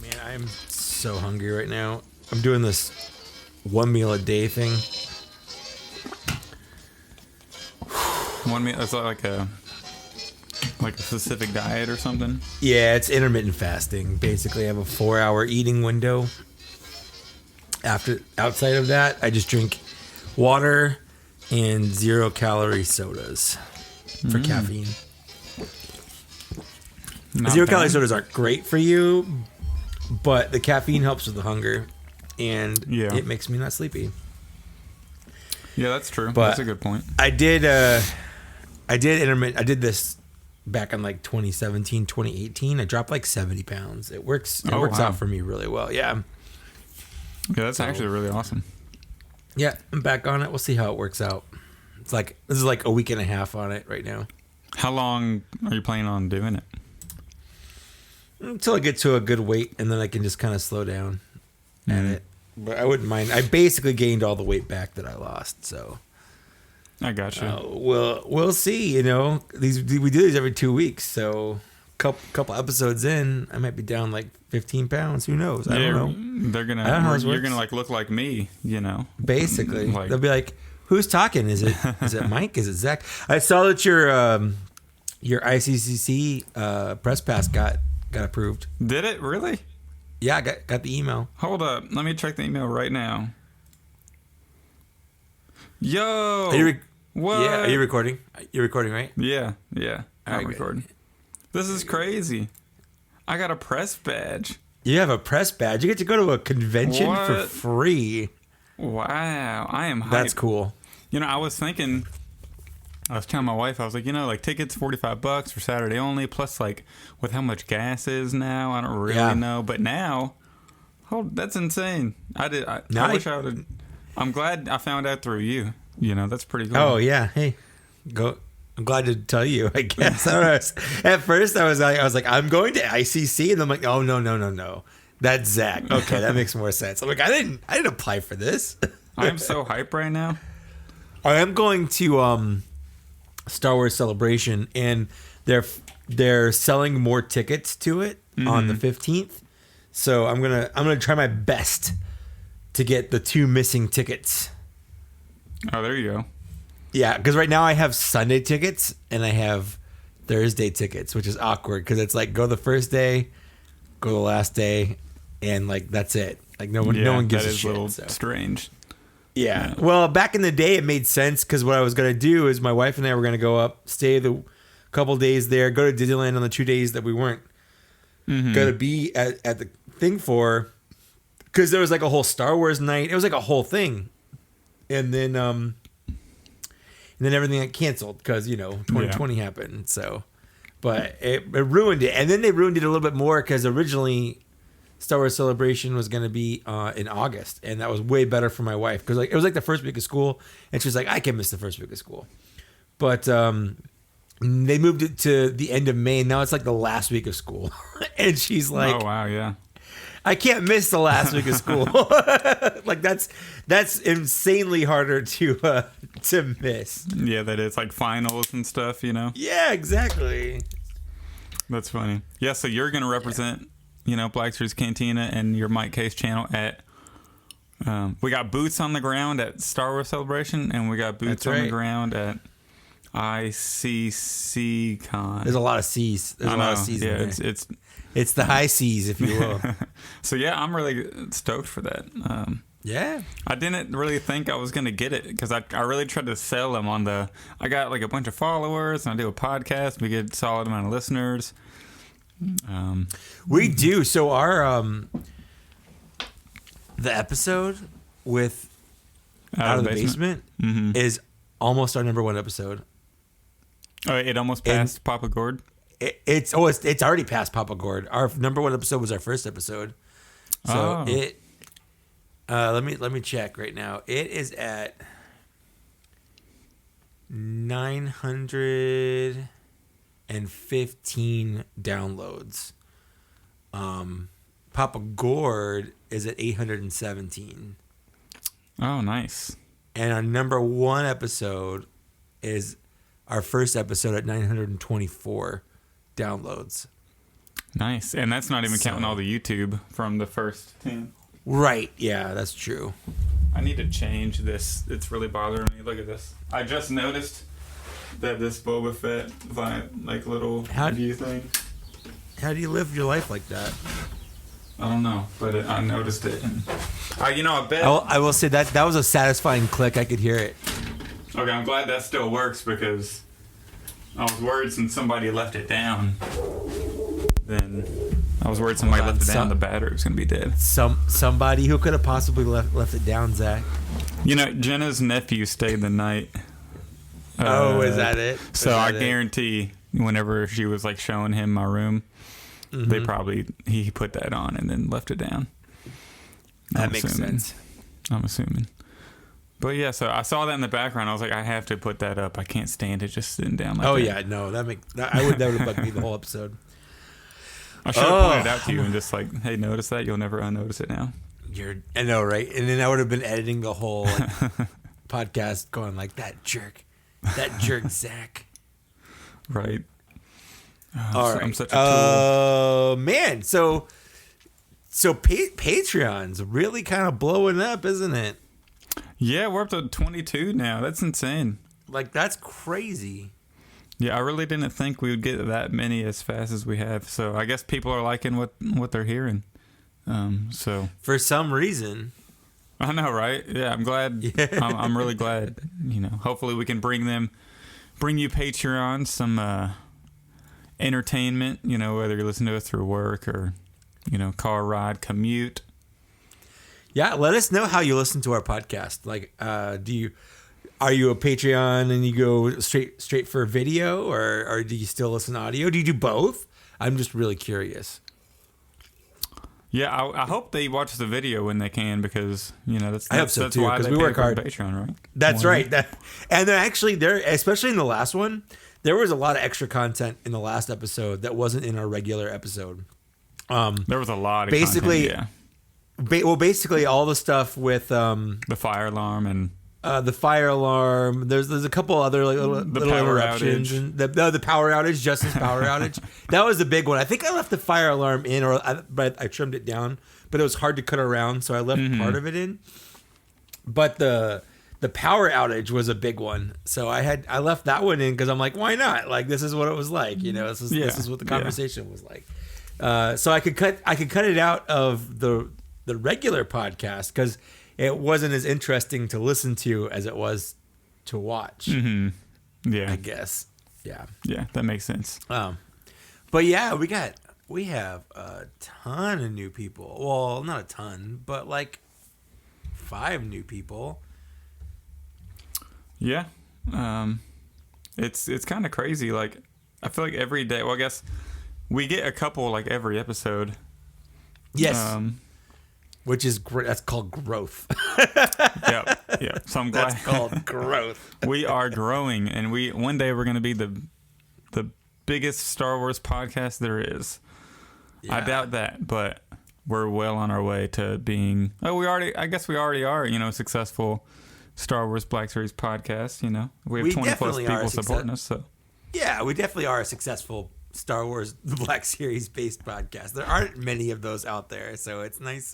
Man, I'm so hungry right now. I'm doing this one meal a day thing. One meal, is that like a specific diet or something? Yeah, it's intermittent fasting. Basically, I have a 4-hour eating window. Outside of that, I just drink water and 0-calorie sodas for caffeine. Not 0-calorie bad. sodas aren't great for you, but the caffeine helps with the hunger, and it makes me not sleepy. Yeah, that's true. But that's a good point. I did this back in like 2017, 2018. I dropped like 70 pounds. It works out for me really well. Yeah. Yeah, that's actually really awesome. Yeah, I'm back on it. We'll see how it works out. This is like a week and a half on it right now. How long are you planning on doing it? Until I get to a good weight, and then I can just kind of slow down at it. But I wouldn't mind. I basically gained all the weight back that I lost, so I got you. we'll see. You know, we do these every 2 weeks, so couple episodes in, I might be down like 15 pounds. Who knows? I don't know. You're gonna like look like me, you know. Basically, Like- they'll be like, "Who's talking? Is it Mike? Is it Zach?" I saw that your ICCC press pass got approved. Did it really? Yeah, I got the email. Hold up, let me check the email right now. Yo, what? Yeah, are you recording? You're recording, right? Yeah. I'm Alright, recording. This is crazy. I got a press badge. You have a press badge. You get to go to a convention for What? free. Wow, I am hyped. That's cool. You know, I was telling my wife, I was like, you know, like tickets $45 for Saturday only, plus like with how much gas is now, I don't really know. But now, that's insane. I wish I would have. I'm glad I found out through you. You know, that's pretty cool. Oh yeah, hey, go. I'm glad to tell you. I guess. I don't know. At first, I was like, I'm going to ICC, and I'm like, oh no, that's Zach. Okay, that makes more sense. I'm like, I didn't apply for this. I'm so hyped right now. I am going to Star Wars Celebration, and they're selling more tickets to it on the 15th. So I'm gonna try my best to get the 2 missing tickets. Oh, there you go. Yeah, because right now I have Sunday tickets and I have Thursday tickets, which is awkward because it's like go the first day, go the last day, and like that's it. Like no one gives a shit. That is a little strange. Yeah. Well, back in the day, it made sense because what I was gonna do is my wife and I were gonna go up, stay the couple days there, go to Disneyland on the 2 days that we weren't gonna be at the thing for, because there was like a whole Star Wars night. It was like a whole thing, and then everything got canceled because 2020 happened. So, but it ruined it, and then they ruined it a little bit more because originally Star Wars Celebration was going to be in August, and that was way better for my wife because like it was like the first week of school, and she was like, I can't miss the first week of school. But they moved it to the end of May, and now it's like the last week of school, and she's like, oh wow, yeah. I can't miss the last week of school. Like that's insanely harder to miss. Yeah, that is like finals and stuff, you know. Yeah, exactly. That's funny. Yeah, so you're gonna represent, Black Series Cantina and your Mike Case channel at. We got boots on the ground at Star Wars Celebration, and we got boots on the ground at ICC Con. There's a lot of C's. There's a lot of C's. Yeah, in there. it's the high C's, if you will. So yeah, I'm really stoked for that. Yeah. I didn't really think I was gonna get it because I really tried to sell them on the. I got like a bunch of followers, and I do a podcast. We get a solid amount of listeners. We do. So our the episode with Out of the Basement is almost our number 1 episode. Oh, it almost passed Papa Gord. It's already past Papa Gord. Our number 1 episode was our first episode. So it let me check right now. It is at 915 downloads. Papa Gord is at 817. Oh, nice. And our number 1 episode is our first episode at 924 downloads. Nice. And that's not even counting all the YouTube from the first 10. Right. Yeah, that's true. I need to change this. It's really bothering me. Look at this. I just noticed that this Boba Fett little view thing. How do you live your life like that? I don't know, but I noticed it. And I bet. I will say that was a satisfying click. I could hear it. Okay, I'm glad that still works because I was worried since somebody left it down. Then I was worried somebody left it down. The battery was gonna be dead. Somebody who could have possibly left it down, Zach. Jenna's nephew stayed the night. Is that it? So I guarantee whenever she was showing him my room, he put that on and then left it down. That makes sense. I'm assuming. But yeah, so I saw that in the background. I was like, I have to put that up. I can't stand it just sitting down like that. Yeah, no, that would have bugged me the whole episode. I should have pointed it out to you and just hey, notice that? You'll never unnotice it now. I know, right? And then I would have been editing the whole podcast going that jerk Zach. Right. All right. I'm such a tool. Man, so Patreon's really kind of blowing up, isn't it? Yeah, we're up to 22 now. That's insane. That's crazy. Yeah, I really didn't think we would get that many as fast as we have. So I guess people are liking what they're hearing. So for some reason. I know, right? Yeah, I'm glad. Yeah. I'm really glad. Hopefully we can bring you Patreon some entertainment. Whether you listen to us through work or car ride, commute. Yeah, let us know how you listen to our podcast. Are you a Patreon and you go straight for video, or do you still listen to audio? Do you do both? I'm just really curious. Yeah, I hope they watch the video when they can because that's I hope so that's too why because they we work hard. Patreon, right? That's right. And they're especially in the last one, there was a lot of extra content in the last episode that wasn't in our regular episode. There was a lot of basically, content, yeah. Basically all the stuff with the fire alarm and the fire alarm. There's a couple other little interruptions. And the power outage, Justin's power outage. That was the big one. I think I left the fire alarm in, but I trimmed it down. But it was hard to cut around, so I left part of it in. But the power outage was a big one, so I left that one in because I'm like, why not? This is what it was like, This is what the conversation was like. So I could cut it out of the regular podcast because it wasn't as interesting to listen to as it was to watch. Mm-hmm. Yeah, I guess. Yeah. Yeah, that makes sense. But yeah, we have a ton of new people. Well, not a ton, but 5 new people. Yeah. It's kind of crazy. I feel like every day. Well, I guess we get a couple every episode. Yes. Which is great. That's called growth. Yep. So I'm glad. That's called growth. We are growing, and one day we're going to be the biggest Star Wars podcast there is. Yeah. I doubt that, but we're well on our way to being. I guess we already are. A successful Star Wars Black Series podcast. We have 20 plus people supporting us. So yeah, we definitely are a successful Star Wars the Black Series based podcast. There aren't many of those out there, so it's nice.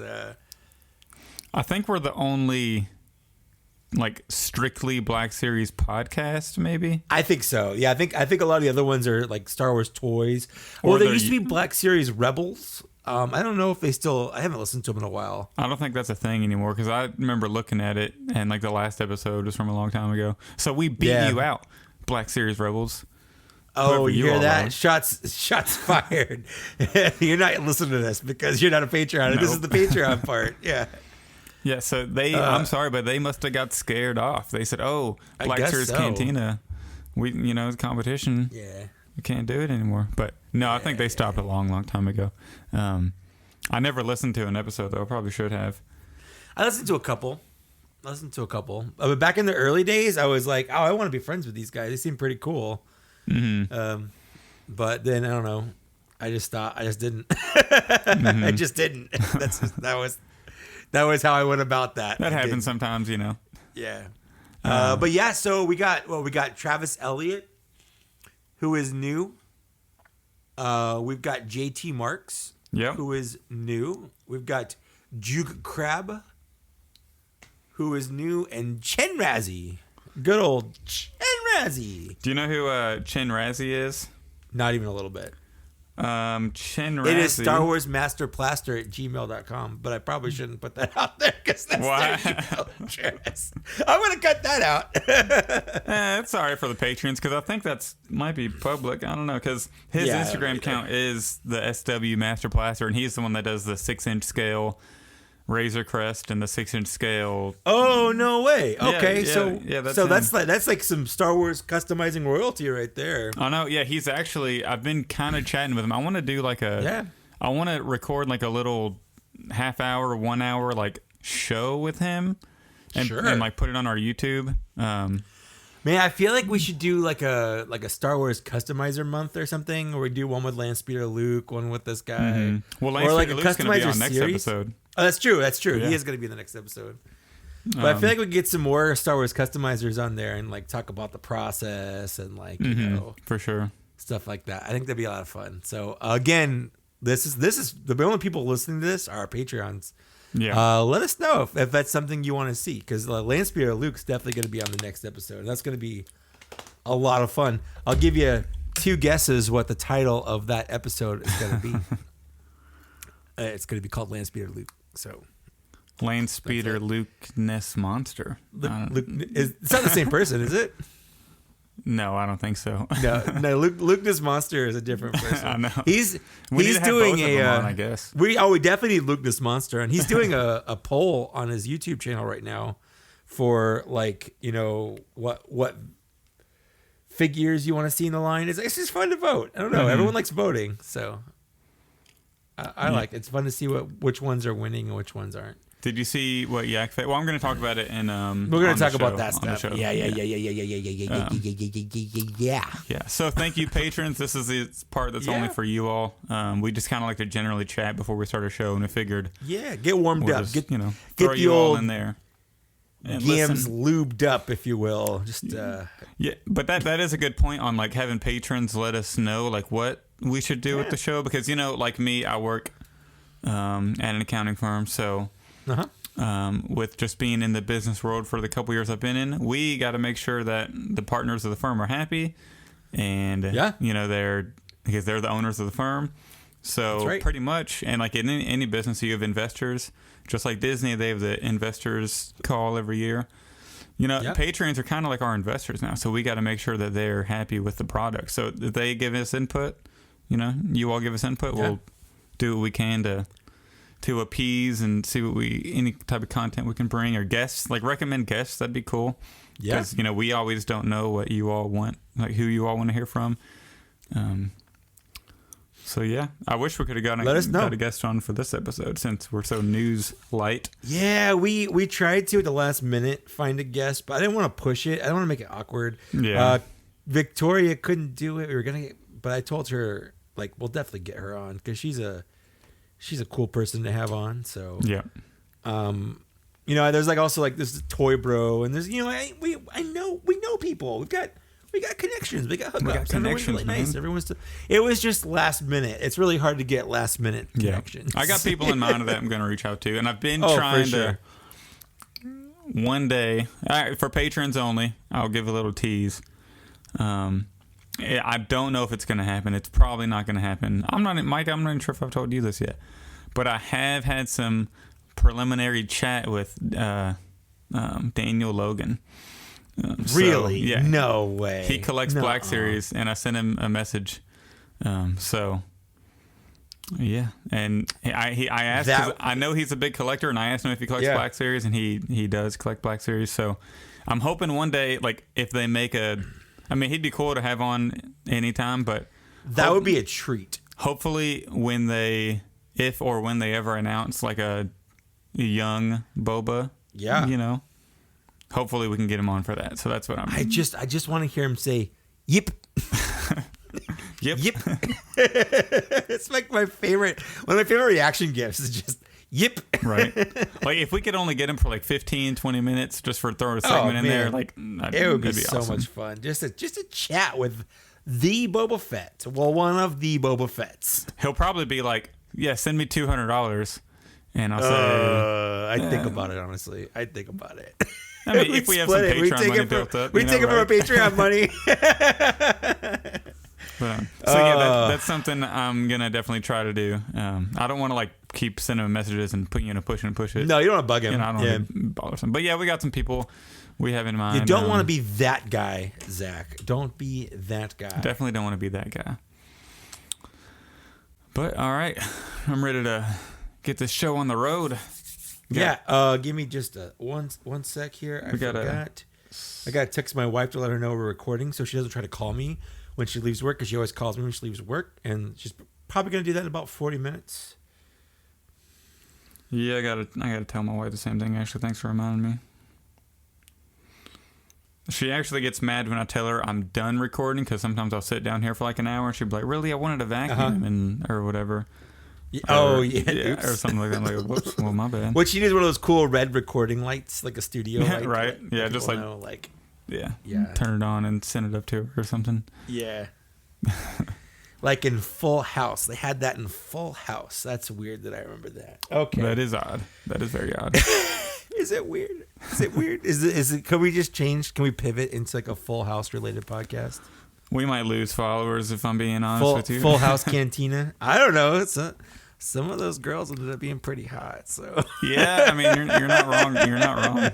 I think we're the only strictly Black Series podcast, maybe. I think so. Yeah, I think a lot of the other ones are Star Wars toys. Or there used to be Black Series Rebels. I don't know if they still. I haven't listened to them in a while. I don't think that's a thing anymore because I remember looking at it and the last episode was from a long time ago. So we beat you out, Black Series Rebels. Oh, you hear that? Shots fired. You're not listening to this because you're not a Patreon. Nope. This is the Patreon part. Yeah. Yeah, so I'm sorry, but they must have got scared off. They said, oh, Black Series Cantina, it's competition. Yeah. We can't do it anymore. But no, I think they stopped a long, long time ago. I never listened to an episode, though. I probably should have. I listened to a couple. But back in the early days, I was like, oh, I want to be friends with these guys. They seem pretty cool. Mm-hmm. But then I don't know. I just didn't. Mm-hmm. I just didn't. That was how I went about that. That happens sometimes, Yeah. But yeah, so we got Travis Elliott, who is new. We've got JT Marks, Yep. who is new. We've got Juke Crab, who is new, and Chen Razzie. Good old Chen Razzie. Do you know who Chen Razzie is? Not even a little bit. Chen Razzie. It is Star Wars Master Plaster at gmail.com, but I probably shouldn't put that out there because that's Why? their email address. I'm going to cut that out. It's sorry for the patrons because I think that's might be public. I don't know because his Yeah, I don't Instagram either. account is the SW Master Plaster, and he's the one that does the 6-inch scale Razor Crest and the 6-inch scale. Oh, no way. Okay, that's so him. that's like some Star Wars customizing royalty right there. I know. Yeah, he's actually. I've been kind of chatting with him. I want to do like a. Yeah. I want to record like a little half hour, 1 hour like show with him, and, Sure. and like put it on our YouTube. Man, I feel like we should do like a Star Wars customizer month or something, where we do one with Lance Speeder Luke, one with this guy. Well, or like a Luke's gonna be customizer on next series. episode. Oh, that's true. That's true. Yeah. He is going to be in the next episode. But I feel like we could get some more Star Wars customizers on there and like talk about the process and like you know For sure. stuff like that. I think that'd be a lot of fun. So again, this is the only people listening to this are our Patreons. Yeah. Let us know if that's something you want to see because Lance Speeder Luke's definitely going to be on the next episode. And that's going to be a lot of fun. I'll give you 2 guesses what the title of that episode is going to be. It's going to be called Lance Speeder Luke. So Lane Speeder Luke Ness Monster. Luke, it's not the same person, is it? No, I don't think so. No. Luke this Monster is a different person. I know. He's We need to have doing both of them on, I guess. We definitely need Luke this Monster, and he's doing a poll on his YouTube channel right now for like what figures you want to see in the line. It's just fun to vote. I don't know. Everyone likes voting, so I like it. It's fun to see which ones are winning and which ones aren't. Did you see what Yak Well, I'm going to talk about it in. We're going to talk about that on the stuff. show. Yeah. Yeah. So thank you, patrons. This is the part that's only for you all. We just kind of like to generally chat before we start a show, and we figured, get warmed we'll up. just, Get throw the you all old in there. And Gams listen. lubed up, if you will. Just Yeah, but that is a good point on like having patrons let us know like what we should do with the show because like me, I work at an accounting firm, so. With just being in the business world for the couple years I've been in, we got to make sure that the partners of the firm are happy, and they're because they're the owners of the firm. So pretty much, and like in any business, you have investors. Just like Disney, they have the investors call every year. Patrons are kind of like our investors now, so we got to make sure that they're happy with the product. So if they give us input, you all give us input, we'll do what we can to appease and see what any type of content we can bring or guests, like recommend guests. That'd be cool. Yeah. Because, we always don't know what you all want, like who you all want to hear from. So yeah, I wish we could have got a guest on for this episode since we're so news light. Yeah, we tried to at the last minute find a guest, but I didn't want to push it. I didn't want to make it awkward. Yeah. Victoria couldn't do it. We were but I told her like we'll definitely get her on because she's a cool person to have on. So yeah. There's like also like this toy bro, and there's we know people. We got connections. We got hookups. Everyone's really nice. It was just last minute. It's really hard to get last minute connections. I got people in mind that I'm going to reach out to, and I've been trying to. One day, for patrons only, I'll give a little tease. I don't know if it's going to happen. It's probably not going to happen. Mike, I'm not even sure if I've told you this yet, but I have had some preliminary chat with Daniel Logan. Really? So, yeah. No way. He collects Black Series, and I sent him a message. Yeah, and I asked because I know he's a big collector, and I asked him if he collects Black Series, and he does collect Black Series. So I'm hoping one day, like if they make he'd be cool to have on anytime, but that would be a treat. Hopefully, when they ever announce like a young Boba, hopefully we can get him on for that. So that's what I just want to hear him say, "Yip." Yep. It's like one of my favorite reaction gifs is just yip. Right. Like if we could only get him for like 15, 20 minutes just for throwing a segment in there, like it would be so awesome. much fun. Just a chat with the Boba Fett. Well, one of the Boba Fetts. He'll probably be like, yeah, send me $200. And I'll say... I'd think about it, honestly. I'd think about it. I mean, if we have some Patreon money built up. We take it from our Patreon money. That's something I'm going to definitely try to do. I don't want to, like, keep sending him messages and putting you in a push it. No, you don't want to bug him. You know, I don't want to bother him. But, yeah, we got some people we have in mind. You don't want to be that guy, Zach. Don't be that guy. Definitely don't want to be that guy. But, all right. I'm ready to get this show on the road. Give me just one sec here. I got to text my wife to let her know we're recording so she doesn't try to call me when she leaves work, because she always calls me when she leaves work, and she's probably going to do that in about 40 minutes. Yeah, I gotta tell my wife the same thing, actually. Thanks for reminding me. She actually gets mad when I tell her I'm done recording, because sometimes I'll sit down here for like an hour and she'll be like, really? I wanted a vacuum or whatever. Oops. Or something like that. I'm like, whoops, well, my bad. What she needs, one of those cool red recording lights, like a studio light. Right. Yeah, just like, know, turn it on and send it up to her or something. Yeah. Like in Full House. They had that in Full House. That's weird that I remember that. Okay. That is odd. That is very odd. Is it weird? Is it, can we just change? Can we pivot into like a Full House related podcast? We might lose followers if I'm being honest with you. Full House Cantina. I don't know. Some of those girls ended up being pretty hot. So yeah, I mean, you're not wrong. You're not wrong.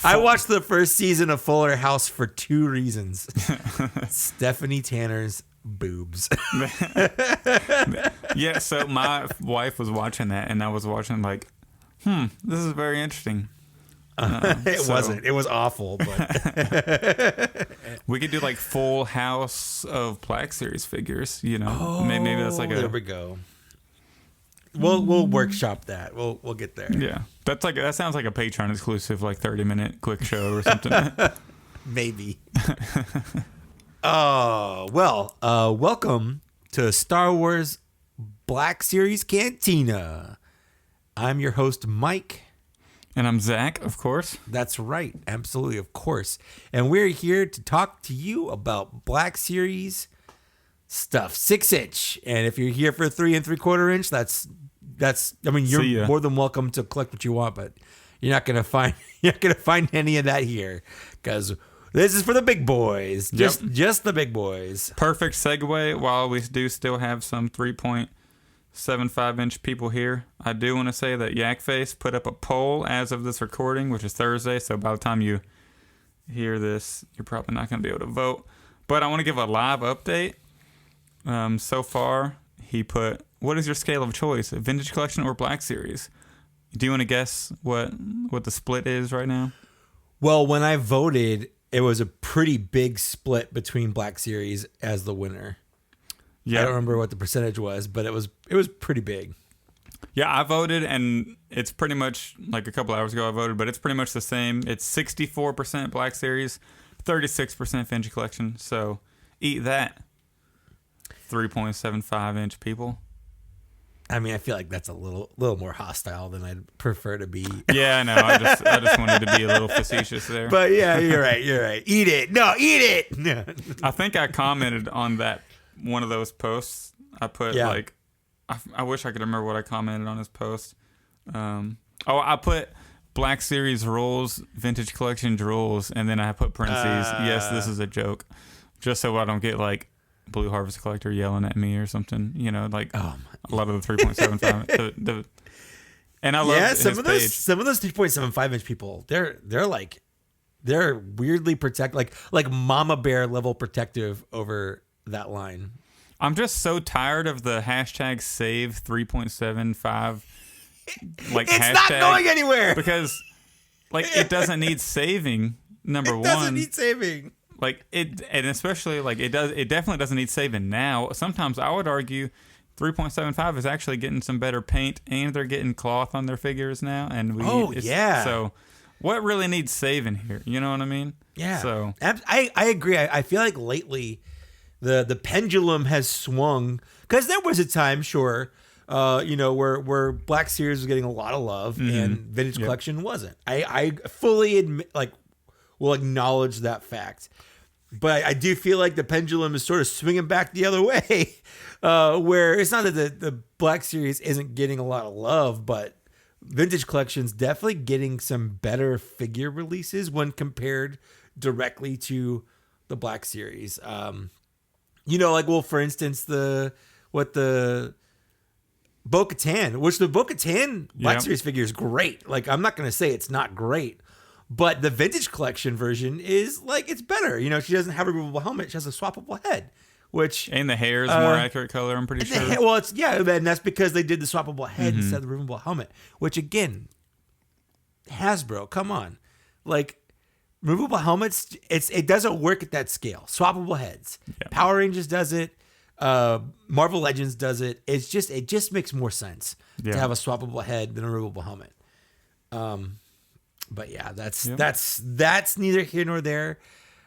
I watched the first season of Fuller House for 2 reasons: Stephanie Tanner's boobs. Yeah. So my wife was watching that, and I was watching like, this is very interesting. It wasn't. It was awful. But we could do like Full House of Black Series figures. You know, maybe that's like there we go. We'll workshop that. We'll get there. Yeah, that sounds like a Patreon exclusive, like 30-minute quick show or something. Maybe. Welcome to Star Wars Black Series Cantina. I'm your host, Mike. And I'm Zach, of course. That's right. Absolutely, of course. And we're here to talk to you about Black Series stuff, 6-inch. And if you're here for 3 3/4 inch, I mean, you're more than welcome to collect what you want, but you're not gonna find any of that here, because this is for the big boys. Just the big boys. Perfect segue. While we do still have some 3.75-inch people here, I do want to say that Yakface put up a poll as of this recording, which is Thursday. So by the time you hear this, you're probably not going to be able to vote. But I want to give a live update. So far, he put, what is your scale of choice, Vintage Collection or Black Series? Do you want to guess what the split is right now? Well, when I voted, it was a pretty big split between Black Series as the winner. Yeah. I don't remember what the percentage was, but it was pretty big. Yeah, I voted, and it's pretty much, like a couple hours ago I voted, but it's pretty much the same. It's 64% Black Series, 36% Vintage Collection. So eat that, 3.75-inch people. I mean, I feel like that's a little more hostile than I'd prefer to be. Yeah, I know. I just wanted to be a little facetious there. But yeah, you're right. Eat it. No, eat it. No. I think I commented on that one of those posts. I put like, I wish I could remember what I commented on his post. I put Black Series rules, Vintage Collection rules, and then I put parentheses. Yes, this is a joke, just so I don't get like Blue Harvest Collector yelling at me or something. You know, like a lot of the 3.75. And I love some of those 3.75-inch people. They're weirdly like mama bear level protective over that line. I'm just so tired of the hashtag save 3.75. Like it's hashtag, not going anywhere because like it doesn't need saving. Number one, it doesn't need saving. Like it, and especially like it definitely doesn't need saving now. Sometimes I would argue 3.75 is actually getting some better paint, and they're getting cloth on their figures now. And so what really needs saving here? You know what I mean? Yeah. So I agree. I feel like lately the pendulum has swung, because there was a time, where Black Series was getting a lot of love and Vintage Collection wasn't. I fully admit, will acknowledge that fact. But I do feel like the pendulum is sort of swinging back the other way, where it's not that the Black Series isn't getting a lot of love, but Vintage Collection's definitely getting some better figure releases when compared directly to the Black Series. For instance, the Bo-Katan, which the Bo-Katan Black Series figure is great. Like, I'm not going to say it's not great. But the Vintage Collection version is it's better. She doesn't have a removable helmet; she has a swappable head, and the hair is more accurate color. I'm pretty sure. And that's because they did the swappable head instead of the removable helmet. Which again, Hasbro, come on, removable helmets. It doesn't work at that scale. Swappable heads. Yeah. Power Rangers does it. Marvel Legends does it. It just makes more sense to have a swappable head than a removable helmet. But yeah, that's neither here nor there.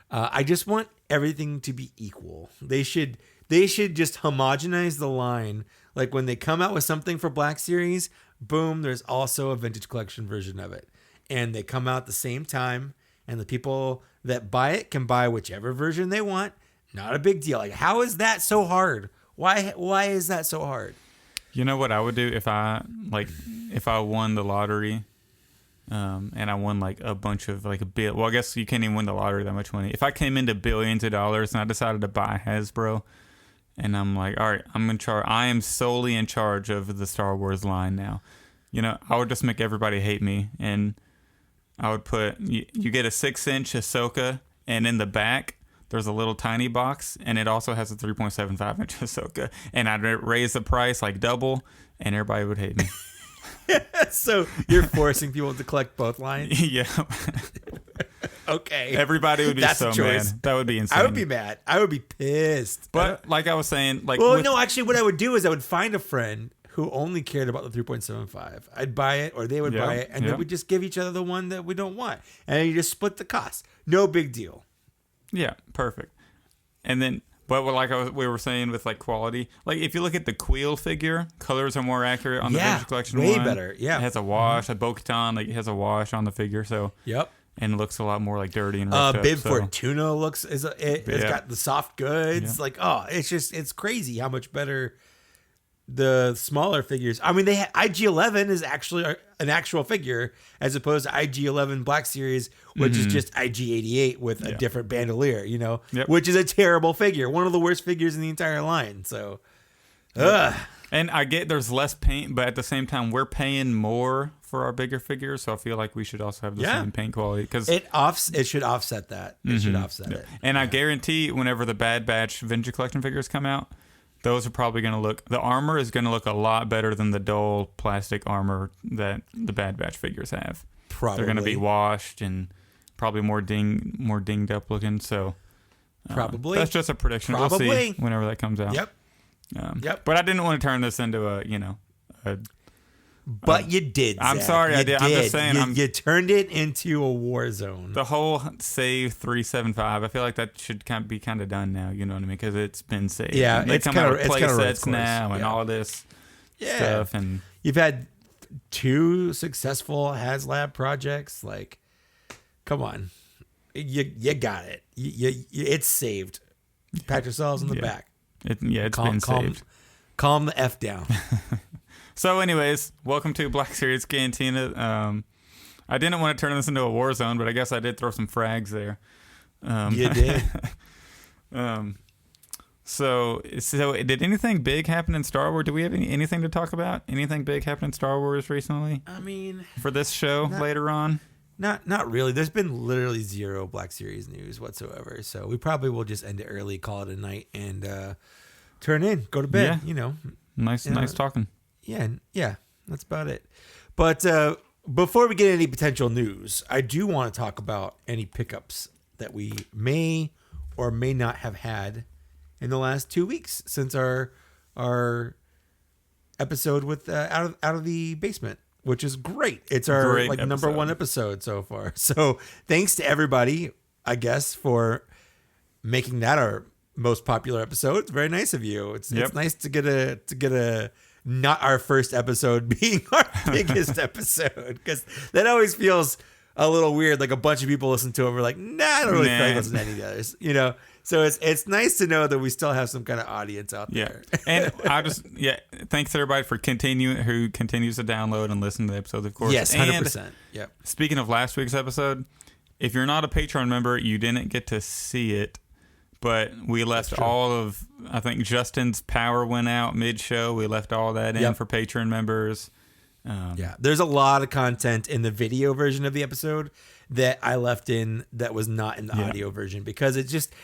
I just want everything to be equal. They should just homogenize the line. Like when they come out with something for Black Series, boom, there's also a Vintage Collection version of it. And they come out at the same time, and the people that buy it can buy whichever version they want. Not a big deal. Like, how is that so hard? Why is that so hard? You know what I would do if I won the lottery? And I won a bunch of a bill. Well, I guess you can't even win the lottery that much money. If I came into billions of dollars and I decided to buy Hasbro, and I'm like, all right, I'm in charge. I am solely in charge of the Star Wars line now. I would just make everybody hate me, and I would put you get a 6-inch Ahsoka, and in the back there's a little tiny box, and it also has a 3.75-inch Ahsoka, and I'd raise the price double, and everybody would hate me. So you're forcing people to collect both lines? Yeah. Okay. Everybody would be so mad. That would be insane. I would be mad. I would be pissed. But like I was saying, actually what I would do is I would find a friend who only cared about the 3.75. I'd buy it, or they would buy it, and then we'd just give each other the one that we don't want. And you just split the cost. No big deal. Yeah, perfect. And then but we were saying with quality, if you look at the Queel figure, colors are more accurate on the Vintage Collection way one. Better. Yeah, it has a wash. A Bo-Katan it has a wash on the figure, so and it looks a lot more dirty and roughed Bib Fortuna it's got the soft goods. Yeah. It's crazy how much better the smaller figures. I mean, IG-11 is actually an actual figure as opposed to IG-11 Black Series, which is just IG-88 with a different bandolier, which is a terrible figure. One of the worst figures in the entire line. So, And I get there's less paint, but at the same time, we're paying more for our bigger figures. So I feel like we should also have the same paint quality. Cause it should offset that. It should offset it. And I guarantee whenever the Bad Batch Vintage Collection figures come out, those are probably going to look... The armor is going to look a lot better than the dull plastic armor that the Bad Batch figures have. Probably. They're going to be washed and probably more dinged up looking. So probably. That's just a prediction. Probably. We'll see whenever that comes out. Yep. But I didn't want to turn this into a But you did, Zach. I'm sorry, I did. I'm just saying. You turned it into a war zone. The whole save 375, I feel like that should be kind of done now, you know what I mean? Because it's been saved. Yeah, and they come out with play sets now and all this stuff. And you've had 2 successful HasLab projects. Come on. You got it. It's saved. Pat yourselves on the back. It's been saved. Calm the F down. So, anyways, welcome to Black Series Cantina. I didn't want to turn this into a war zone, but I guess I did throw some frags there. You did. So did anything big happen in Star Wars? Do we have anything to talk about? Anything big happen in Star Wars recently? I mean, for this show later on? Not really. There's been literally 0 Black Series news whatsoever. So we probably will just end it early, call it a night, and turn in, go to bed. Nice talking. Yeah, that's about it. But before we get any potential news, I do want to talk about any pickups that we may or may not have had in the last 2 weeks since our episode with out of the basement, which is great. It's our number 1 episode so far. So thanks to everybody, I guess, for making that our most popular episode. It's very nice of you. It's nice to get a not our first episode being our biggest episode, because that always feels a little weird. Like a bunch of people listen to it. We're like, nah, I don't really feel like listening to any of the others. You know. So it's nice to know that we still have some kind of audience out there. And thanks everybody who continues to download and listen to the episodes, of course. Yes, 100%. Yep. Speaking of last week's episode, if you're not a Patreon member, you didn't get to see it, but we left all of, I think Justin's power went out mid-show. We left all that in for Patreon members. There's a lot of content in the video version of the episode that I left in that was not in the audio version because it just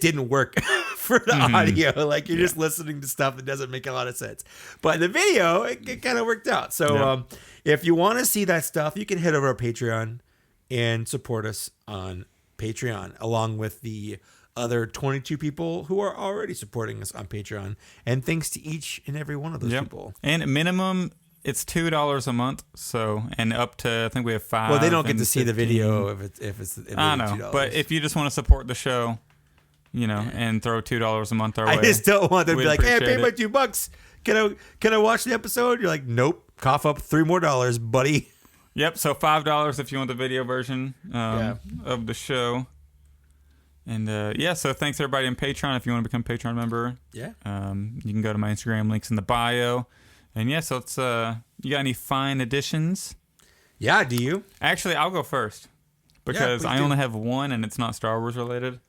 didn't work for the audio. Like you're just listening to stuff that doesn't make a lot of sense. But in the video, it kind of worked out. So if you want to see that stuff, you can head over to Patreon and support us on Patreon, along with the other 22 people who are already supporting us on Patreon. And thanks to each and every one of those people. And minimum, it's $2 a month. So, and up to, I think we have 5. Well, they don't get to see the video if it's I know, $2. But if you just want to support the show, and throw $2 a month our way. I just don't want them to be like, hey, I paid my $2. Can I watch the episode? You're like, nope. Cough up $3 more, buddy. Yep. So $5 if you want the video version of the show. And so thanks everybody on Patreon. If you want to become a Patreon member, you can go to my Instagram, links in the bio. And so it's you got any fine additions? Yeah, do you? Actually, I'll go first because I only have one, and it's not Star Wars related.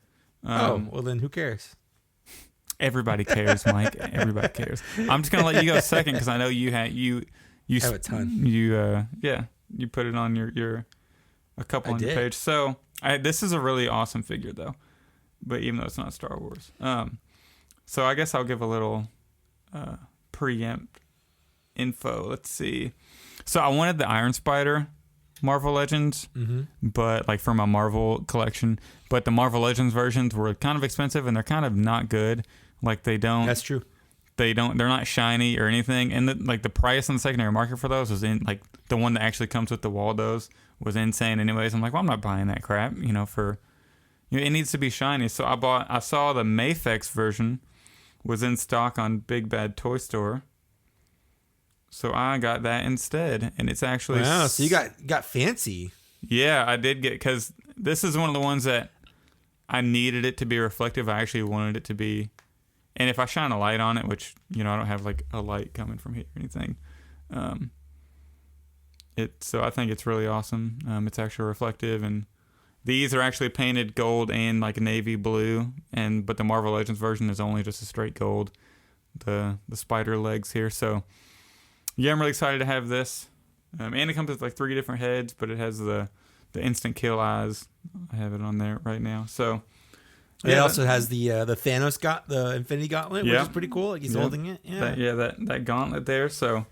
Well then who cares? Everybody cares, Mike. Everybody cares. I'm just gonna let you go second because I know you have a ton. You put it on your a couple on your page. So this is a really awesome figure though, but even though it's not Star Wars, so I guess I'll give a little preempt info. Let's see. So I wanted the Iron Spider Marvel Legends, but like for my Marvel collection, but the Marvel Legends versions were kind of expensive and they're kind of not good. Like they don't. That's true. They're not shiny or anything, and the price on the secondary market for those was in like the one that actually comes with the Waldos was insane. Anyways, I'm like, well, I'm not buying that crap. It needs to be shiny. So I saw the Mafex version was in stock on Big Bad Toy Store. So I got that instead, and it's actually so you got fancy. Yeah, I did because this is one of the ones that I needed it to be reflective. I actually wanted it to be, and if I shine a light on it, which I don't have like a light coming from here or anything, so I think it's really awesome. It's actually reflective, and these are actually painted gold and like navy blue, but the Marvel Legends version is only just a straight gold. The spider legs here, so. Yeah, I'm really excited to have this. And it comes with like 3 different heads, but it has the instant kill eyes. I have it on there right now. So it also has the Thanos the Infinity Gauntlet, which is pretty cool. Like he's holding it. Yeah. That gauntlet there. So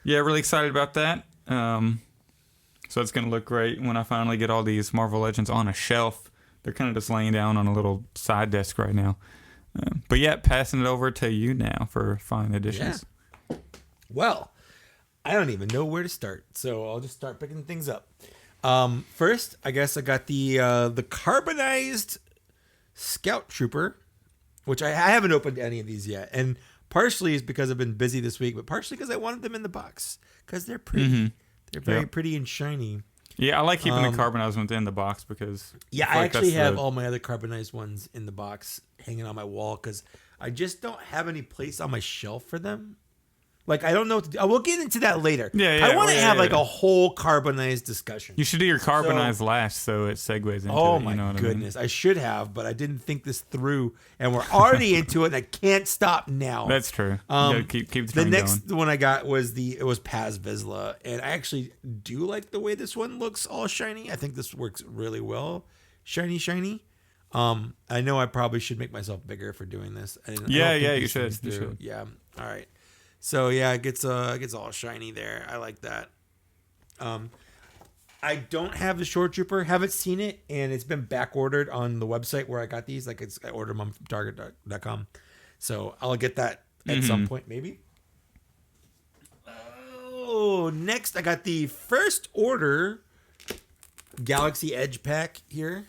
yeah, really excited about that. So it's gonna look great when I finally get all these Marvel Legends on a shelf. They're kind of just laying down on a little side desk right now. But yeah, passing it over to you now for fine additions. Yeah. Well, I don't even know where to start, so I'll just start picking things up. First, I guess I got the Carbonized Scout Trooper, which I haven't opened any of these yet, and partially is because I've been busy this week, but partially because I wanted them in the box because they're pretty. They're very pretty and shiny. Yeah, I like keeping the carbonized ones in the box because I actually have all my other carbonized ones in the box hanging on my wall because I just don't have any place on my shelf for them. Like, I don't know what to do. We'll get into that later. I want to have like a whole carbonized discussion. You should do your carbonized last so it segues into it. Oh, my goodness. I should have, but I didn't think this through. And we're already into it, and I can't stop now. That's true. Keep the next one I got was Paz Vizsla. And I actually do like the way this one looks all shiny. I think this works really well. Shiny. I know I probably should make myself bigger for doing this. You should. Yeah. All right. So yeah, it gets all shiny there. I like that. I don't have the Shore Trooper. Haven't seen it, and it's been back ordered on the website where I got these. Like I ordered them from Target.com. So I'll get that at some point, maybe. Oh, next I got the first order Galaxy Edge pack here.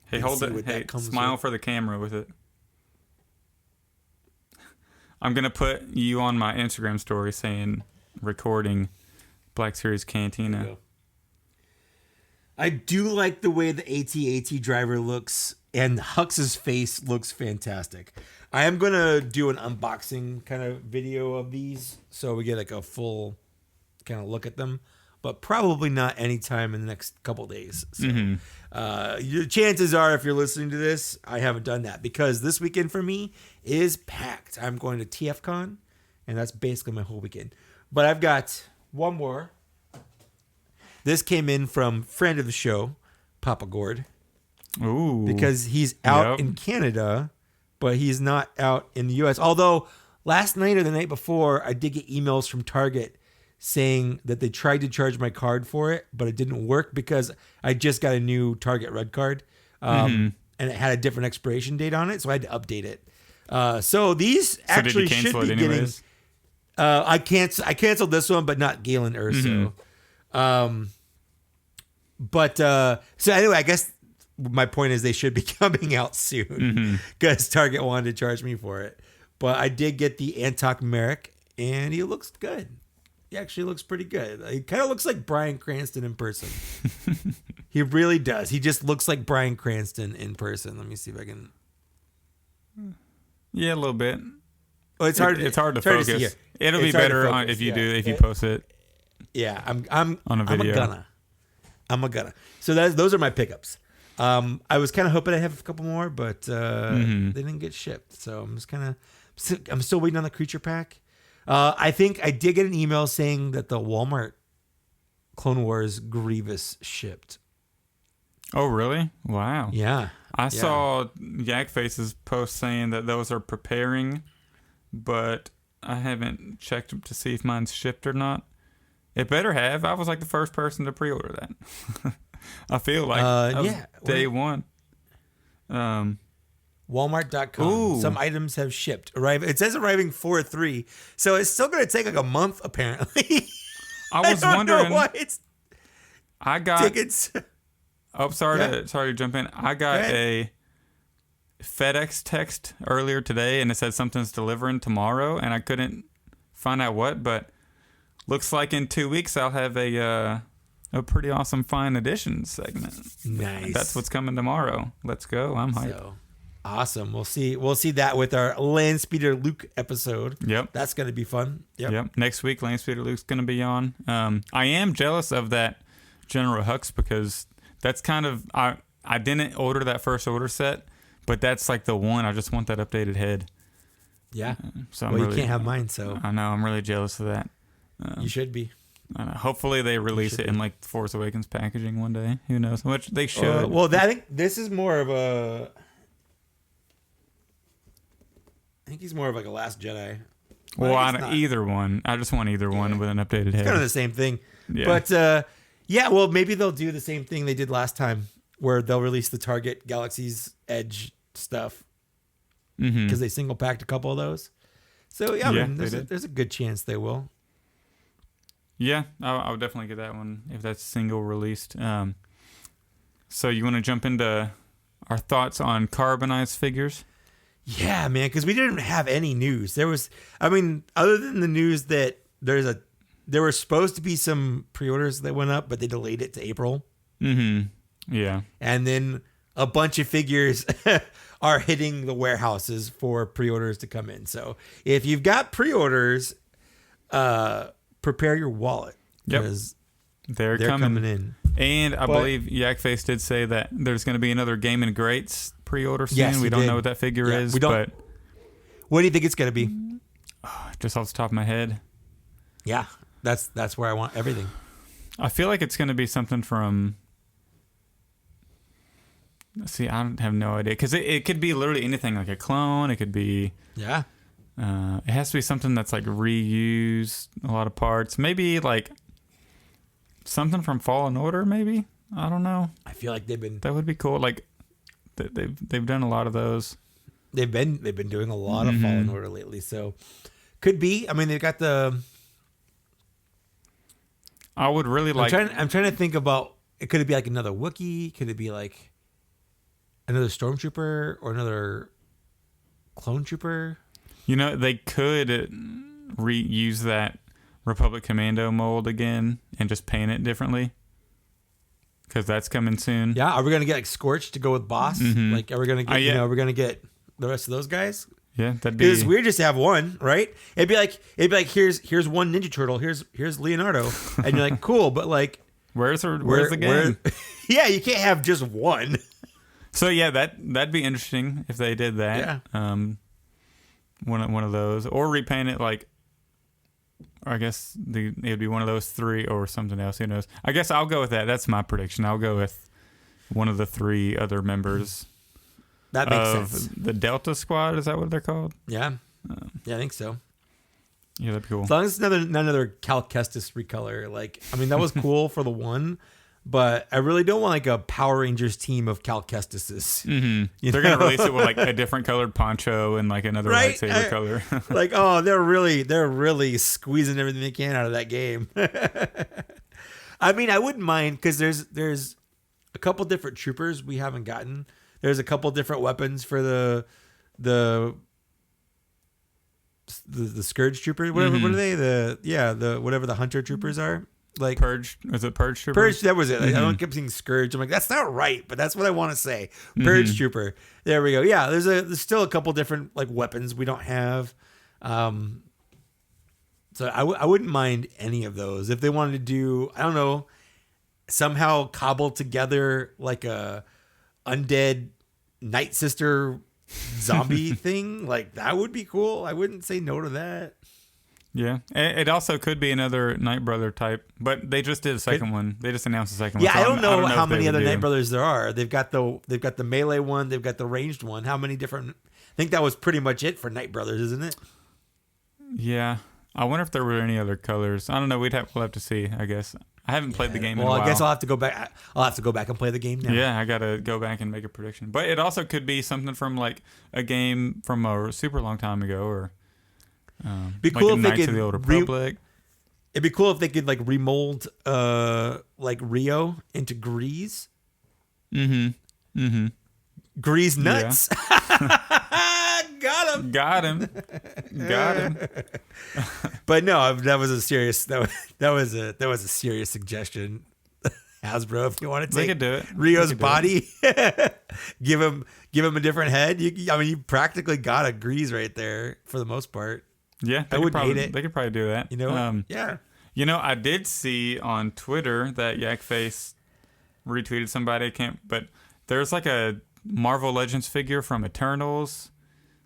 Hey, hold it. Hey, smile for the camera with it. I'm going to put you on my Instagram story saying recording Black Series Cantina. I do like the way the AT-AT driver looks, and Hux's face looks fantastic. I am going to do an unboxing kind of video of these so we get like a full kind of look at them, but probably not anytime in the next couple days. So your chances are, if you're listening to this, I haven't done that because this weekend for me is packed. I'm going to TFCon, and that's basically my whole weekend. But I've got one more. This came in from friend of the show, Papa Gord. Ooh. Because he's out in Canada, but he's not out in the U.S. Although last night or the night before, I did get emails from Target saying that they tried to charge my card for it, but it didn't work because I just got a new Target Red card. And it had a different expiration date on it, so I had to update it. So these actually should be getting... I canceled this one, but not Galen Urso. So anyway, I guess my point is they should be coming out soon because Target wanted to charge me for it. But I did get the Antok Merrick, and he looks good. He actually looks pretty good. He kind of looks like Bryan Cranston in person. He really does. He just looks like Bryan Cranston in person. Let me see if I can. Yeah, a little bit. Oh, it's hard to focus. It'll be better if you post it. Yeah, I'm on a video. I'm a gonna. So those are my pickups. I was kind of hoping I'd have a couple more, but they didn't get shipped. So I'm still waiting on the creature pack. I think I did get an email saying that the Walmart Clone Wars Grievous shipped. Oh, really? Wow. Yeah. I saw Yak Face's post saying that those are preparing, but I haven't checked to see if mine's shipped or not. It better have. I was like the first person to pre-order that. I feel like day one. Walmart.com. Ooh. Some items have shipped. It says arriving 4/3, so it's still going to take like a month apparently. I was wondering. I got tickets. Oh, sorry to jump in. I got a FedEx text earlier today, and it said something's delivering tomorrow, and I couldn't find out what, but looks like in 2 weeks I'll have a pretty awesome fine edition segment. Nice. That's what's coming tomorrow. Let's go. I'm hyped. So, awesome. We'll see that with our Landspeeder Luke episode. Yep. That's going to be fun. Yep. Next week, Landspeeder Luke's going to be on. I am jealous of that General Hux because that's kind of... I didn't order that first order set, but that's like the one. I just want that updated head. Yeah. So you can't have mine, so... I know. I'm really jealous of that. You should be. Hopefully they release it in like Force Awakens packaging one day. Who knows? Which they should. I think this is more of a... I think he's more of like a Last Jedi. Well, either one. I just want either one with an updated head. It's kind of the same thing. Yeah. But, maybe they'll do the same thing they did last time where they'll release the Target Galaxy's Edge stuff because they single packed a couple of those. So, there's a good chance they will. Yeah, I would definitely get that one if that's single released. So you want to jump into our thoughts on carbonized figures? Yeah, man, because we didn't have any news. Other than the news that there were supposed to be some pre-orders that went up, but they delayed it to April. Yeah. And then a bunch of figures are hitting the warehouses for pre-orders to come in. So if you've got pre-orders, prepare your wallet because they're coming in. And I believe Yakface did say that there's going to be another Game and Greats pre-order soon. Yes, we don't know what that figure is, but what do you think it's going to be? Just off the top of my head. Yeah, that's where I want everything. I feel like it's going to be something from... See, I don't have no idea because it could be literally anything, like a clone. It could be... Yeah. It has to be something that's like reused a lot of parts. Maybe like something from Fallen Order. Maybe, I don't know. I feel like that would be cool. Like they've done a lot of those. They've been doing a lot of Fallen Order lately. So could be. I mean, they've got the. I would really like. I'm trying to think about. Could it be like another Wookiee? Could it be like another Stormtrooper or another Clone Trooper? You know, they could reuse that Republic Commando mold again and just paint it differently. Because that's coming soon. Yeah, are we gonna get like Scorch to go with Boss? Mm-hmm. Like, are we gonna get we're gonna get the rest of those guys? Yeah, that'd be. It's weird just to have one, right? It'd be like here's one Ninja Turtle, here's Leonardo, and you're like, cool, but like, where's the game? Yeah, you can't have just one. So yeah, that'd be interesting if they did that. Yeah. One of those, or repaint it like. I guess it'd be one of those three or something else. Who knows? I guess I'll go with that. That's my prediction. I'll go with one of the three other members. That makes sense. The Delta Squad, is that what they're called? Yeah. Yeah, I think so. Yeah, that'd be cool. As long as it's none other Cal Kestis recolor. Like, I mean, that was cool for the one, but I really don't want like a Power Rangers team of Cal Kestises. Mm-hmm. They're going to release it with like a different colored poncho and like another lightsaber color. Like, oh, they're really squeezing everything they can out of that game. I mean, I wouldn't mind because there's a couple different troopers we haven't gotten. There's a couple different weapons for the Scourge troopers. Whatever, what are they? The whatever the hunter troopers are. Like Purge, is it Purge Trooper? Purge, that was it. Like, I don't keep saying Scourge. I'm like, that's not right, but that's what I want to say. Purge Trooper. There we go. Yeah, there's still a couple different like weapons we don't have. So I wouldn't mind any of those if they wanted to do. I don't know, somehow cobble together like a undead Night Sister zombie thing. Like that would be cool. I wouldn't say no to that. Yeah, it also could be another Night Brother type, but they just did a second one. They just announced the second one. Yeah, so I don't know how many other Night Brothers there are. They've got the melee one. They've got the ranged one. How many different? I think that was pretty much it for Night Brothers, isn't it? Yeah, I wonder if there were any other colors. I don't know. We'll have to see. I guess I haven't played the game in a while. I guess I'll have to go back. I'll have to go back and play the game now. Yeah, I gotta go back and make a prediction. But it also could be something from like a game from a super long time ago, or. Be cool like if they Knights could of the Old Republic. It'd be cool if they could like remold like Rio into Grease. Grease nuts. Yeah. Got him. But no, that was a serious serious suggestion. Hasbro, if you want to take they could do it. Rio's body, give him a different head. You practically got a Grease right there for the most part. Yeah, I wouldn't hate it. They could probably do that. You know, yeah. You know, I did see on Twitter that Yakface retweeted somebody. But there's like a Marvel Legends figure from Eternals.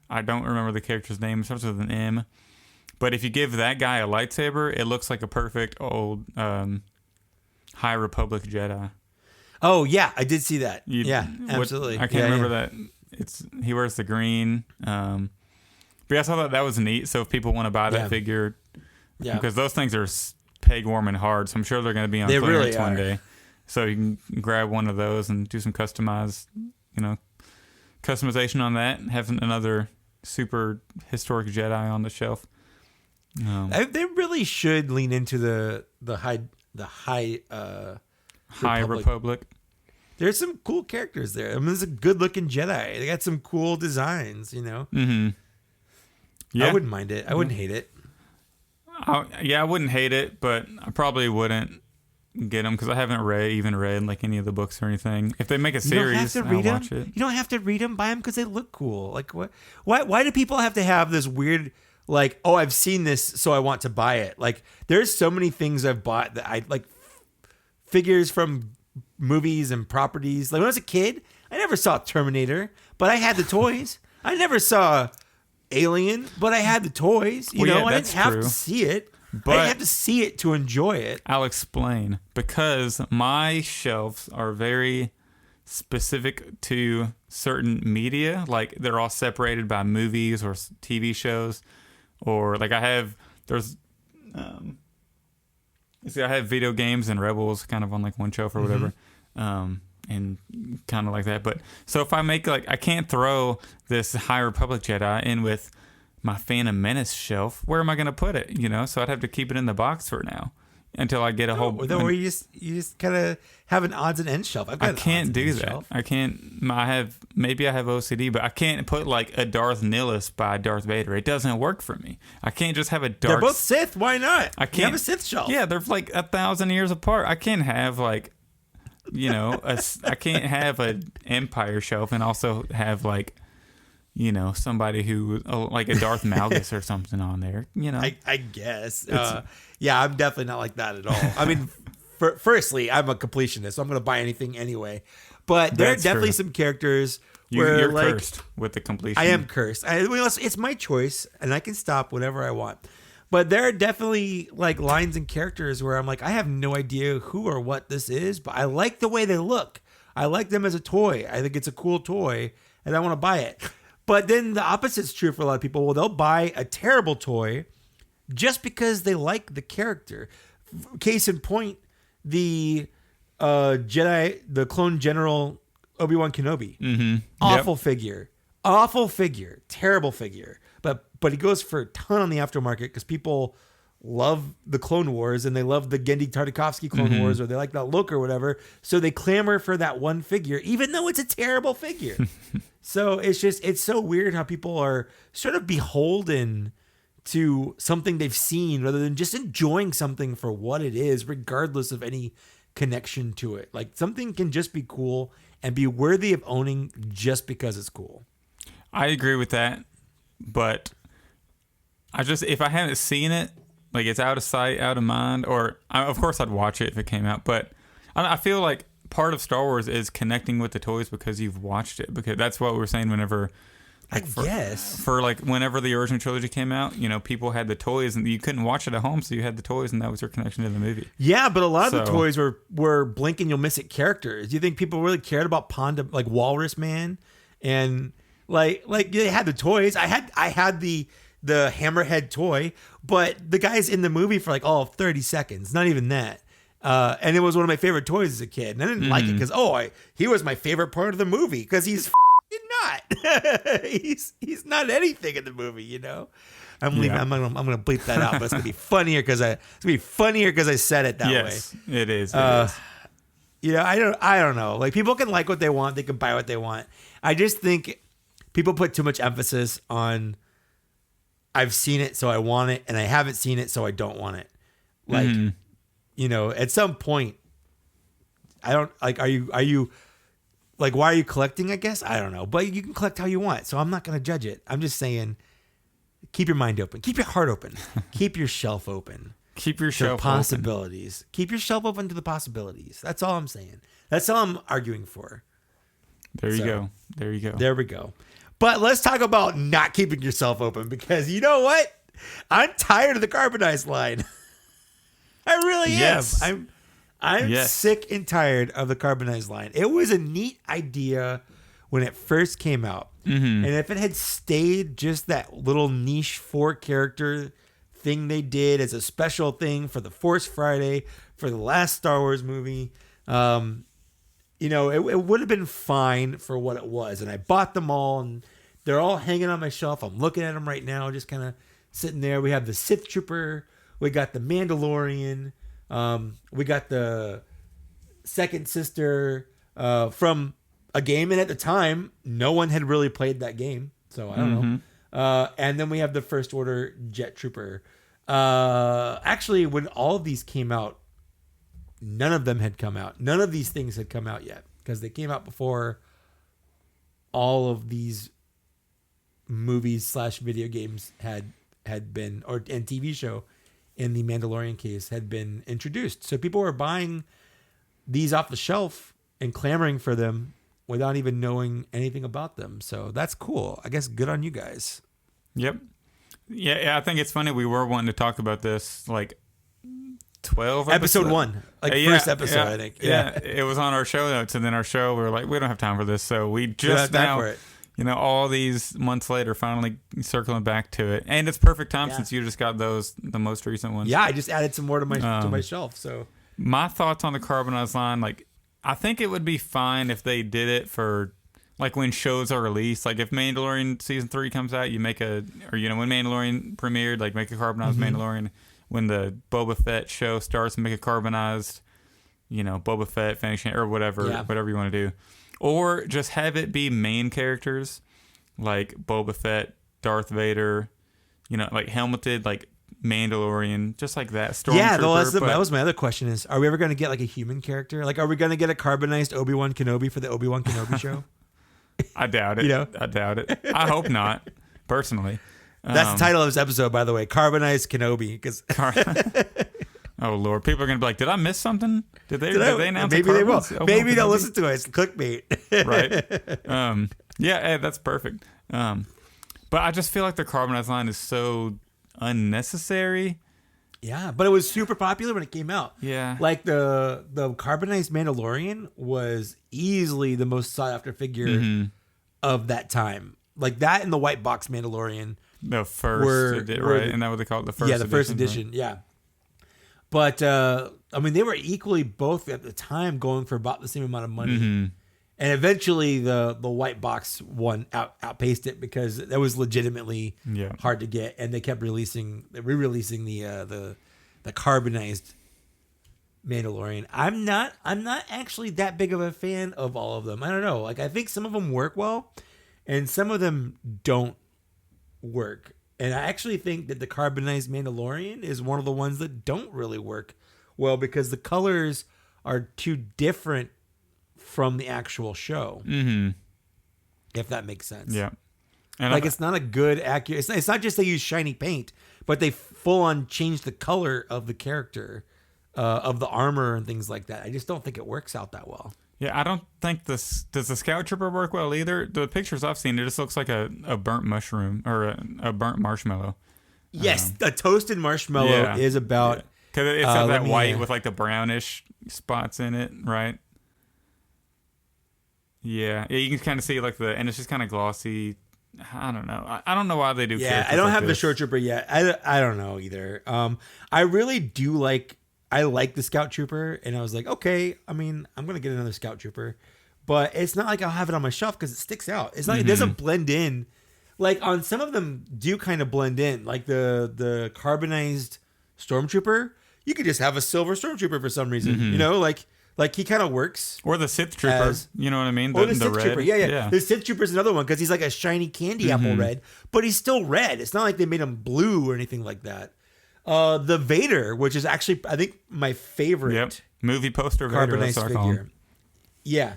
I don't remember the character's name. It starts with an M. But if you give that guy a lightsaber, it looks like a perfect old High Republic Jedi. Oh yeah, I did see that. Yeah, absolutely. I can't remember that. He wears the green. But I thought that was neat. So if people want to buy that figure, because those things are peg warming hard, so I'm sure they're going to be on clearance one day. So you can grab one of those and do some customization on that. Have another super historic Jedi on the shelf. They really should lean into the High Republic. There's some cool characters there. I mean, there's a good looking Jedi. They got some cool designs. Yeah. I wouldn't mind it. I wouldn't hate it. I wouldn't hate it, but I probably wouldn't get them because I haven't read like any of the books or anything. If they make a series, I'll watch it. You don't have to read them. Buy them because they look cool. Like what? Why do people have to have this weird like? Oh, I've seen this, so I want to buy it. Like there's so many things I've bought that I like. Figures from movies and properties. Like when I was a kid, I never saw Terminator, but I had the toys. I never saw Alien, but I had the toys. I didn't have to see it. But I didn't have to see it to enjoy it. I'll explain. Because my shelves are very specific to certain media. Like they're all separated by movies or TV shows. Or like I have video games and Rebels kind of on like one shelf or whatever. And kind of like that. But so if I make I can't throw this High Republic Jedi in with my Phantom Menace shelf. Where am I going to put it? So I'd have to keep it in the box for now. until I get a whole. Or you just kind of have an odds and ends shelf. I can't do that. Shelf. I can't. I have OCD, but I can't put like a Darth Nihilus by Darth Vader. It doesn't work for me. I can't just have a dark. They're both Sith. Why not? I can't you have a Sith shelf. Yeah, they're like 1,000 years apart. I can't have like, I can't have an Empire shelf and also have like, somebody who like a Darth Malgus or something on there. I guess. Yeah, I'm definitely not like that at all. I mean, firstly, I'm a completionist, so I'm going to buy anything anyway. But there are definitely some characters where you're like cursed with the completion. I am cursed. It's my choice, and I can stop whenever I want. But there are definitely like lines and characters where I'm like, I have no idea who or what this is, but I like the way they look. I like them as a toy. I think it's a cool toy, and I want to buy it. But then the opposite's true for a lot of people. Well, they'll buy a terrible toy just because they like the character. Case in point, the clone general Obi-Wan Kenobi. Mm-hmm. Awful figure, terrible figure. But he goes for a ton on the aftermarket because people love the Clone Wars and they love the Genndy Tartakovsky Clone Wars, or they like that look or whatever. So they clamor for that one figure, even though it's a terrible figure. So it's so weird how people are sort of beholden to something they've seen rather than just enjoying something for what it is, regardless of any connection to it. Like something can just be cool and be worthy of owning just because it's cool. I agree with that, but if I haven't seen it, like it's out of sight, out of mind, or of course I'd watch it if it came out, but I feel like part of Star Wars is connecting with the toys because you've watched it, because that's what we were saying whenever whenever the original trilogy came out, people had the toys and you couldn't watch it at home, so you had the toys and that was your connection to the movie. Yeah, but a lot of the toys were blink and you'll miss it characters. Do you think people really cared about Ponda, like Walrus Man, and like they had the toys? I had the Hammerhead toy, but the guy's in the movie for like 30 seconds, not even that. And it was one of my favorite toys as a kid, and I didn't like it because he was my favorite part of the movie because he's not. he's not anything in the movie, I'm leaving. I'm gonna bleep that out, but it's gonna be funnier because I said it that way. Yes, it is. I don't know. Like people can like what they want, they can buy what they want. I just think people put too much emphasis on I've seen it, so I want it, and I haven't seen it, so I don't want it. Like, at some point, I don't like. Are you like? Why are you collecting? I guess I don't know, but you can collect how you want, so I'm not going to judge it. I'm just saying, keep your mind open, keep your heart open, keep your shelf open, keep your shelf possibilities, open. Keep your shelf open to the possibilities. That's all I'm saying. That's all I'm arguing for. There you go. There we go. But let's talk about not keeping yourself open, because you know what? I'm tired of the Carbonized line. I really am. I'm sick and tired of the Carbonized line. It was a neat idea when it first came out. And if it had stayed just that little niche 4-character thing they did as a special thing for the Force Friday, for the last Star Wars movie, it would have been fine for what it was. And I bought them all, and they're all hanging on my shelf. I'm looking at them right now, just kind of sitting there. We have the Sith Trooper. We got the Mandalorian. We got the second sister from a game. And at the time, no one had really played that game. So I don't know. And then we have the First Order Jet Trooper. Actually, when all of these came out, none of them had come out. None of these things had come out yet, because they came out before all of these movies / video games had been, and TV show in the Mandalorian case had been introduced. So people were buying these off the shelf and clamoring for them without even knowing anything about them. So that's cool. I guess good on you guys. Yep. Yeah, I think it's funny. We were wanting to talk about this like 12 episode 1, first episode, I think. Yeah, it was on our show notes, and then our show, we were like, we don't have time for this, so we just now, all these months later, finally circling back to it, and it's perfect time since you just got the most recent ones. Yeah, I just added some more to my shelf. So my thoughts on the Carbonized line, like I think it would be fine if they did it for like when shows are released, like if Mandalorian season 3 comes out, you make when Mandalorian premiered, like make a Carbonized Mandalorian. when the Boba Fett show starts, make a carbonized, Boba Fett finishing or whatever you want to do, or just have it be main characters like Boba Fett, Darth Vader, like helmeted, like Mandalorian, just like that. Yeah, that was my other question: is are we ever going to get like a human character? Like, are we going to get a carbonized Obi-Wan Kenobi for the Obi-Wan Kenobi show? I doubt it. I doubt it. I hope not, personally. That's the title of this episode, by the way, Carbonized Kenobi. Oh Lord, people are gonna be like, "Did I miss something? Did they announce?" Maybe they will. Maybe they'll listen to us. Clickbait, right? Yeah, that's perfect. But I just feel like the carbonized line is so unnecessary. Yeah, but it was super popular when it came out. Yeah, like the carbonized Mandalorian was easily the most sought after figure of that time. Like that and the white box Mandalorian. The first, right? And that what they call it, the first. Yeah, the first edition. Right? Yeah. But I mean, they were equally both at the time going for about the same amount of money, and eventually the white box one outpaced it because that was legitimately hard to get, and they kept re-releasing the carbonized Mandalorian. I'm not actually that big of a fan of all of them. I don't know. Like I think some of them work well, and some of them don't work. And I actually think that the carbonized Mandalorian is one of the ones that don't really work well because the colors are too different from the actual show. Mm-hmm. If that makes sense. Yeah. And like it's not a good accurate. It's not just they use shiny paint, but they full on change the color of the character, of the armor and things like that. I just don't think it works out that well. Yeah, I don't think does the Scout Trooper work well either. The pictures I've seen, it just looks like a burnt mushroom or a burnt marshmallow. Yes, a toasted marshmallow is about... Because it's got that white with like the brownish spots in it, right? Yeah, you can kind of see like and it's just kind of glossy. I don't know. I don't know why they do. Yeah, I don't have the Short Trooper yet. I don't know either. I really do like... I like the Scout Trooper, and I was like, okay, I mean, I'm going to get another Scout Trooper. But it's not like I'll have it on my shelf because it sticks out. It's not. It doesn't blend in. Like, on some of them do kind of blend in. Like, the carbonized Stormtrooper, you could just have a silver Stormtrooper for some reason. Like he kind of works. Or the Sith Trooper, you know what I mean? Or the Sith Trooper, yeah. The Sith Trooper's another one because he's like a shiny candy apple red, but he's still red. It's not like they made him blue or anything like that. The Vader, which is actually, I think, my favorite movie poster carbonized figure. Yeah.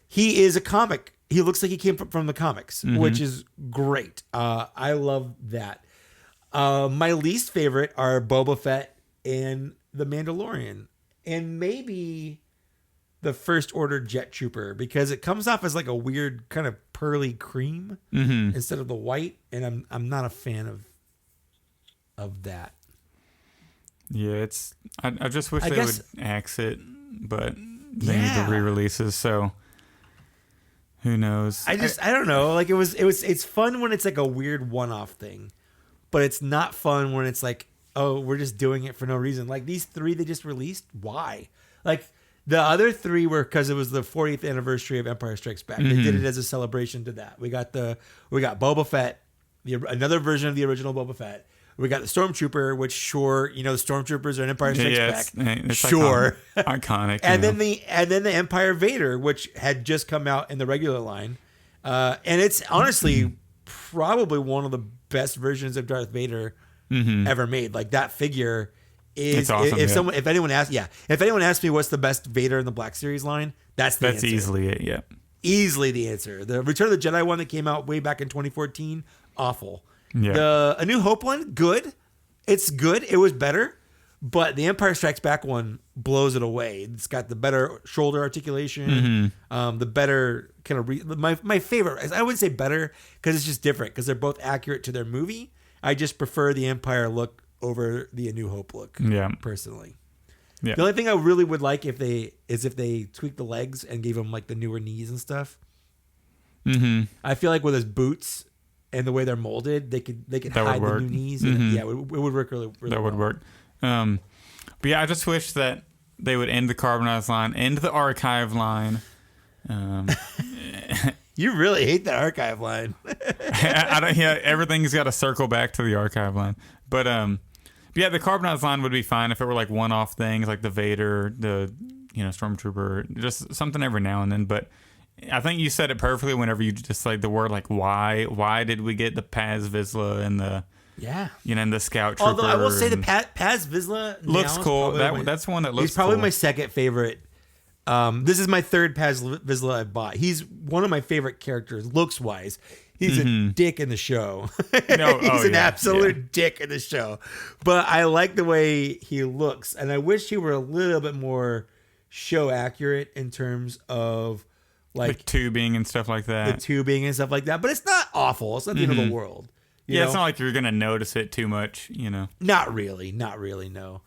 He is a comic. He looks like he came from the comics, which is great. I love that. My least favorite are Boba Fett and the Mandalorian. And maybe the First Order Jet Trooper, because it comes off as like a weird kind of pearly cream instead of the white. And I'm not a fan of that. Yeah, I just wish they would axe it, but they need the re-releases, so who knows? I don't know. Like it's fun when it's like a weird one-off thing, but it's not fun when it's like, oh, we're just doing it for no reason. Like these 3 they just released, why? Like the other 3 were because it was the 40th anniversary of Empire Strikes Back. They did it as a celebration to that. We got Boba Fett, another version of the original Boba Fett. We got the Stormtrooper, which the Stormtroopers are in Empire Strikes Back. It's sure, iconic. And then the Empire Vader, which had just come out in the regular line, and it's honestly probably one of the best versions of Darth Vader ever made. Like that figure is. Awesome, if anyone asks me what's the best Vader in the Black Series line, that's answer. Easily it. Yeah, easily the answer. The Return of the Jedi one that came out way back in 2014, awful. Yeah. A New Hope one, good. It's good. It was better, but the Empire Strikes Back one blows it away. It's got the better shoulder articulation, the better kind of my favorite. I wouldn't say better because it's just different because they're both accurate to their movie. I just prefer the Empire look over the A New Hope look. Yeah, personally. Yeah. The only thing I really would like if they tweaked the legs and gave them like the newer knees and stuff. I feel like with his boots and the way they're molded, they could hide the new knees. And it would work really, really that would work. But yeah, I just wish that they would end the carbonized line, end the archive line. You really hate the archive line. I don't. Yeah, everything's got to circle back to the archive line. But But yeah, the carbonized line would be fine if it were like one-off things like the Vader, the Stormtrooper, just something every now and then. But I think you said it perfectly whenever you just like the word like why did we get the Paz Vizsla and the and the Scout Trooper. Although I will say the Paz Vizsla looks cool. That's one that looks. He's probably cool. my second favorite. This is my third Paz Vizsla I bought. He's one of my favorite characters looks wise. He's a dick in the show. He's an absolute dick in the show. But I like the way he looks, and I wish he were a little bit more show accurate in terms of like the tubing and stuff like that. But it's not awful. It's not the end of the world. You know? It's not like you're gonna notice it too much. Not really. No.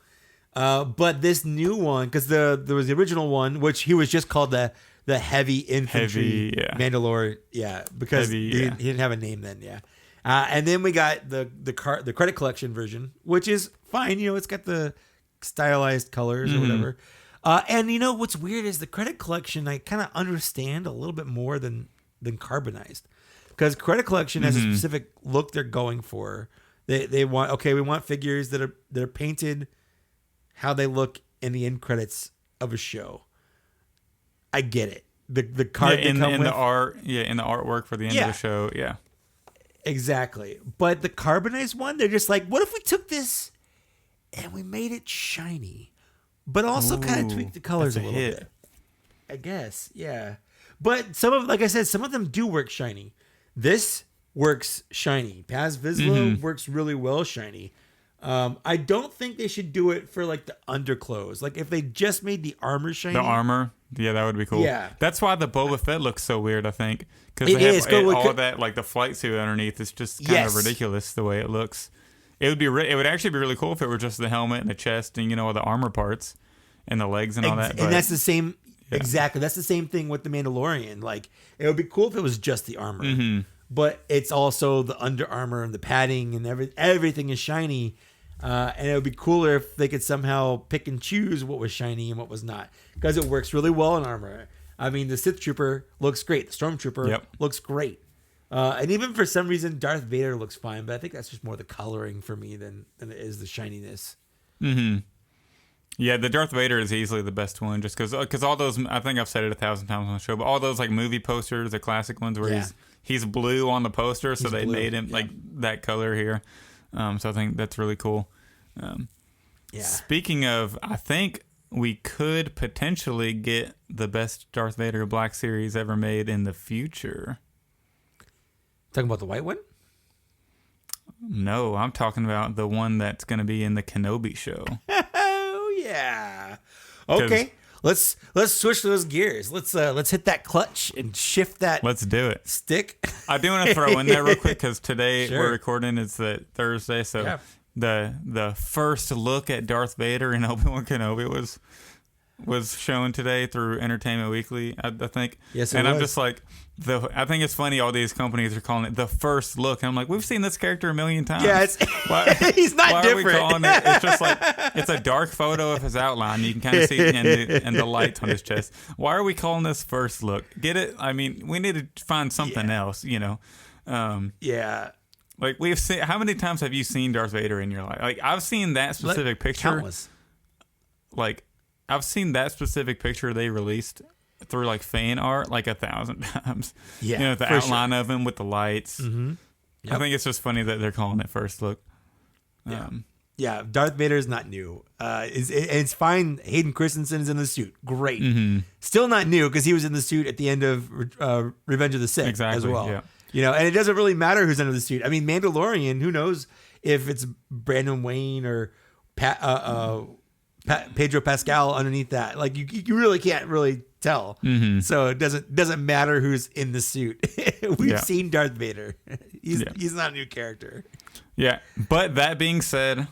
But this new one, because there was the original one, which he was just called the heavy infantry Mandalore, because he didn't have a name then, and then we got the credit collection version, which is fine. It's got the stylized colors or whatever. And what's weird is the credit collection I kind of understand a little bit more than carbonized, because credit collection has a specific look they're going for. They want we want figures that are painted how they look in the end credits of a show. I get it. The card in the art, in the artwork for the end of the show, exactly. But the carbonized one, they're just like, what if we took this and we made it shiny, but also kind of tweaked the colors a little bit? I guess, yeah. But like I said, some of them do work shiny. This works shiny. Paz Vizsla works really well shiny. I don't think they should do it for like the underclothes. Like if they just made the armor shiny. The armor, that would be cool. Yeah, that's why the Boba Fett looks so weird. I think because they have all of that, like the flight suit underneath. It's just kind of ridiculous the way it looks. It would be. It would actually be really cool if it were just the helmet and the chest and all the armor parts and the legs and all that. And that's the same. Yeah. Exactly, that's the same thing with the Mandalorian. Like it would be cool if it was just the armor, but it's also the under armor and the padding and everything is shiny. And it would be cooler if they could somehow pick and choose what was shiny and what was not, because it works really well in armor. I mean, the Sith Trooper looks great. The Stormtrooper looks great. And even for some reason, Darth Vader looks fine, but I think that's just more the coloring for me than it is the shininess. Yeah, the Darth Vader is easily the best one, just because all those, I think I've said it 1,000 times on the show, but all those like movie posters, the classic ones where he's blue on the poster, so they made him like that color here. So I think that's really cool. Speaking of, I think we could potentially get the best Darth Vader Black Series ever made in the future. Talking about the white one? No, I'm talking about the one that's going to be in the Kenobi show. Oh yeah. Okay. Let's switch those gears. Let's hit that clutch and shift that. Let's do it. Stick. I do want to throw in there real quick because today we're recording. It's the Thursday, so the first look at Darth Vader and Obi-Wan Kenobi was shown today through Entertainment Weekly, I think. Yes, I'm just like, I think it's funny all these companies are calling it the first look. And I'm like, we've seen this character a million times. Yeah, he's not different. Why are we calling it? It's just like, it's a dark photo of his outline. You can kind of see it and the lights on his chest. Why are we calling this first look? Get it? I mean, we need to find something else, Like we've seen, how many times have you seen Darth Vader in your life? Like I've seen that specific picture. Countless. Like I've seen that specific picture they released through like fan art like 1,000 times. Yeah, the outline of him with the lights. Yep. I think it's just funny that they're calling it first look. Yeah, Darth Vader is not new. It's fine. Hayden Christensen is in the suit. Great. Still not new because he was in the suit at the end of Revenge of the Sith as well. Yeah. And it doesn't really matter who's under the suit. I mean, Mandalorian, who knows if it's Brandon Wayne or Pedro Pascal underneath that. Like you really can't really tell. So it doesn't matter who's in the suit. We've seen Darth Vader. He's not a new character. Yeah, but that being said,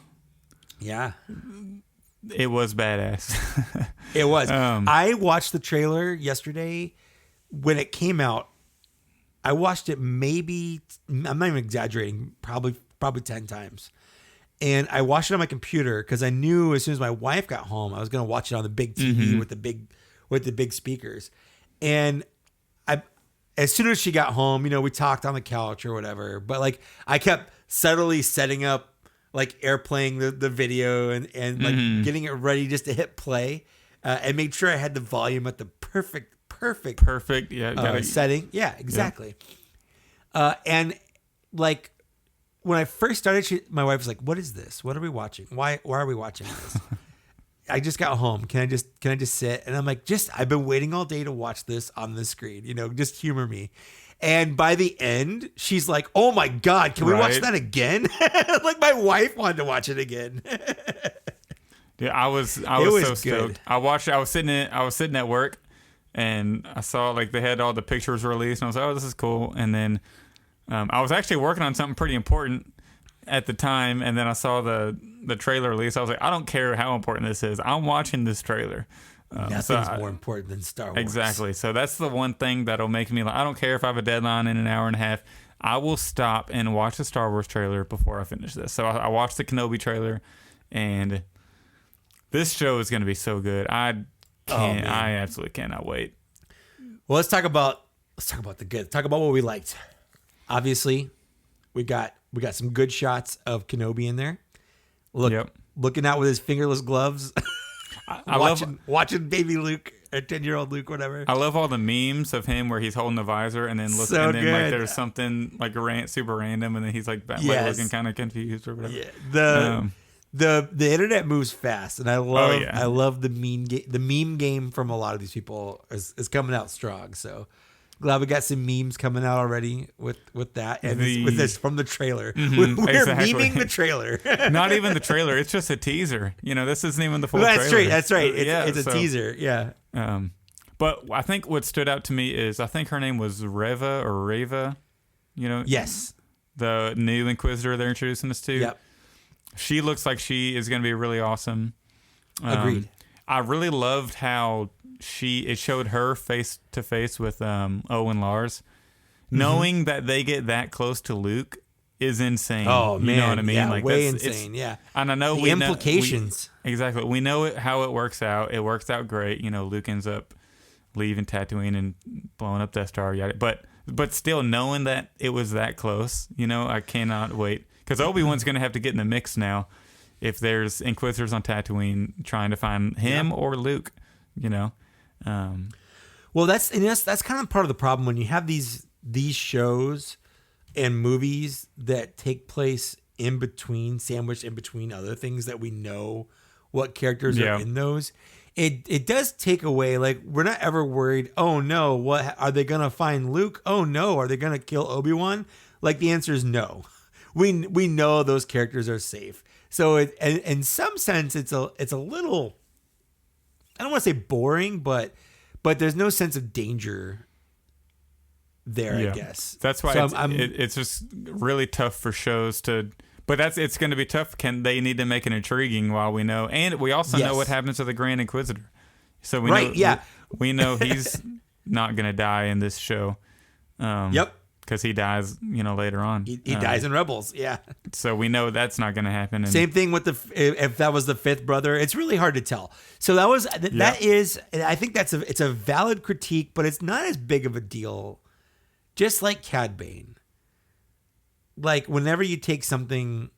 it was badass. It was. I watched the trailer yesterday when it came out. I watched it maybe, I'm not even exaggerating, probably 10 times. And I watched it on my computer because I knew as soon as my wife got home, I was going to watch it on the big TV with the big speakers. And as soon as she got home, we talked on the couch or whatever. But like I kept subtly setting up like airplaying the video and like getting it ready just to hit play, and made sure I had the volume at the perfect setting. Yeah, exactly. And like when I first started, my wife was like, "What is this? What are we watching? Why are we watching this?" I just got home. Can I just sit? And I'm like, I've been waiting all day to watch this on the screen. Just humor me. And by the end, she's like, "Oh my God, can we watch that again?" Like my wife wanted to watch it again. Yeah, I was so stoked. I watched it. I was sitting at work, and I saw like they had all the pictures released, and I was like, "Oh, this is cool." And then I was actually working on something pretty important at the time, and then I saw the trailer release. I was like, I don't care how important this is. I'm watching this trailer. Nothing's more important than Star Wars. Exactly. So that's the one thing that'll make me like, I don't care if I have a deadline in an hour and a half. I will stop and watch the Star Wars trailer before I finish this. So I watched the Kenobi trailer, and this show is going to be so good. I absolutely cannot wait. Well, let's talk about the good. Talk about what we liked. Obviously, we got some good shots of Kenobi in there. Looking out with his fingerless gloves. watching baby Luke, or 10-year-old Luke, whatever. I love all the memes of him where he's holding the visor and then looking, and then like there's something like super random, and then he's like looking kind of confused or whatever. Yeah. The internet moves fast, and I love the meme game from a lot of these people is coming out strong. So glad we got some memes coming out already with that, and with this from the trailer. We're memeing the trailer. Not even the trailer; it's just a teaser. This isn't even the full trailer. That's right. It's a teaser. Yeah. But I think what stood out to me is I think her name was Reva. Yes. The new Inquisitor they're introducing us to. Yep. She looks like she is going to be really awesome. Agreed. I really loved how it showed her face to face with Owen Lars. Knowing that they get that close to Luke is insane. Oh man, you know what I mean? Yeah, like way insane. Yeah, and I know the implications. Exactly. We know how it works out. It works out great. Luke ends up leaving Tatooine and blowing up Death Star. But still, knowing that it was that close, I cannot wait. Because Obi-Wan's going to have to get in the mix now if there's Inquisitors on Tatooine trying to find him or Luke, Well, that's kind of part of the problem when you have these shows and movies that take place sandwiched in between other things that we know what characters are in those. It does take away, like, we're not ever worried, oh no, what are they going to find Luke? Oh no, are they going to kill Obi-Wan? Like, the answer is no. We know those characters are safe. So in some sense, it's a little, I don't want to say boring, but there's no sense of danger there, I guess. That's why it's just really tough for shows to. But it's going to be tough. They need to make it intriguing while we know, and we also know what happens to the Grand Inquisitor. So we know he's not going to die in this show. Yep. Because he dies, later on. He dies in Rebels, yeah. So we know that's not going to happen. Same thing with if that was the fifth brother. It's really hard to tell. So that is, I think it's a valid critique, but it's not as big of a deal. Just like Cad Bane. Like, whenever you take something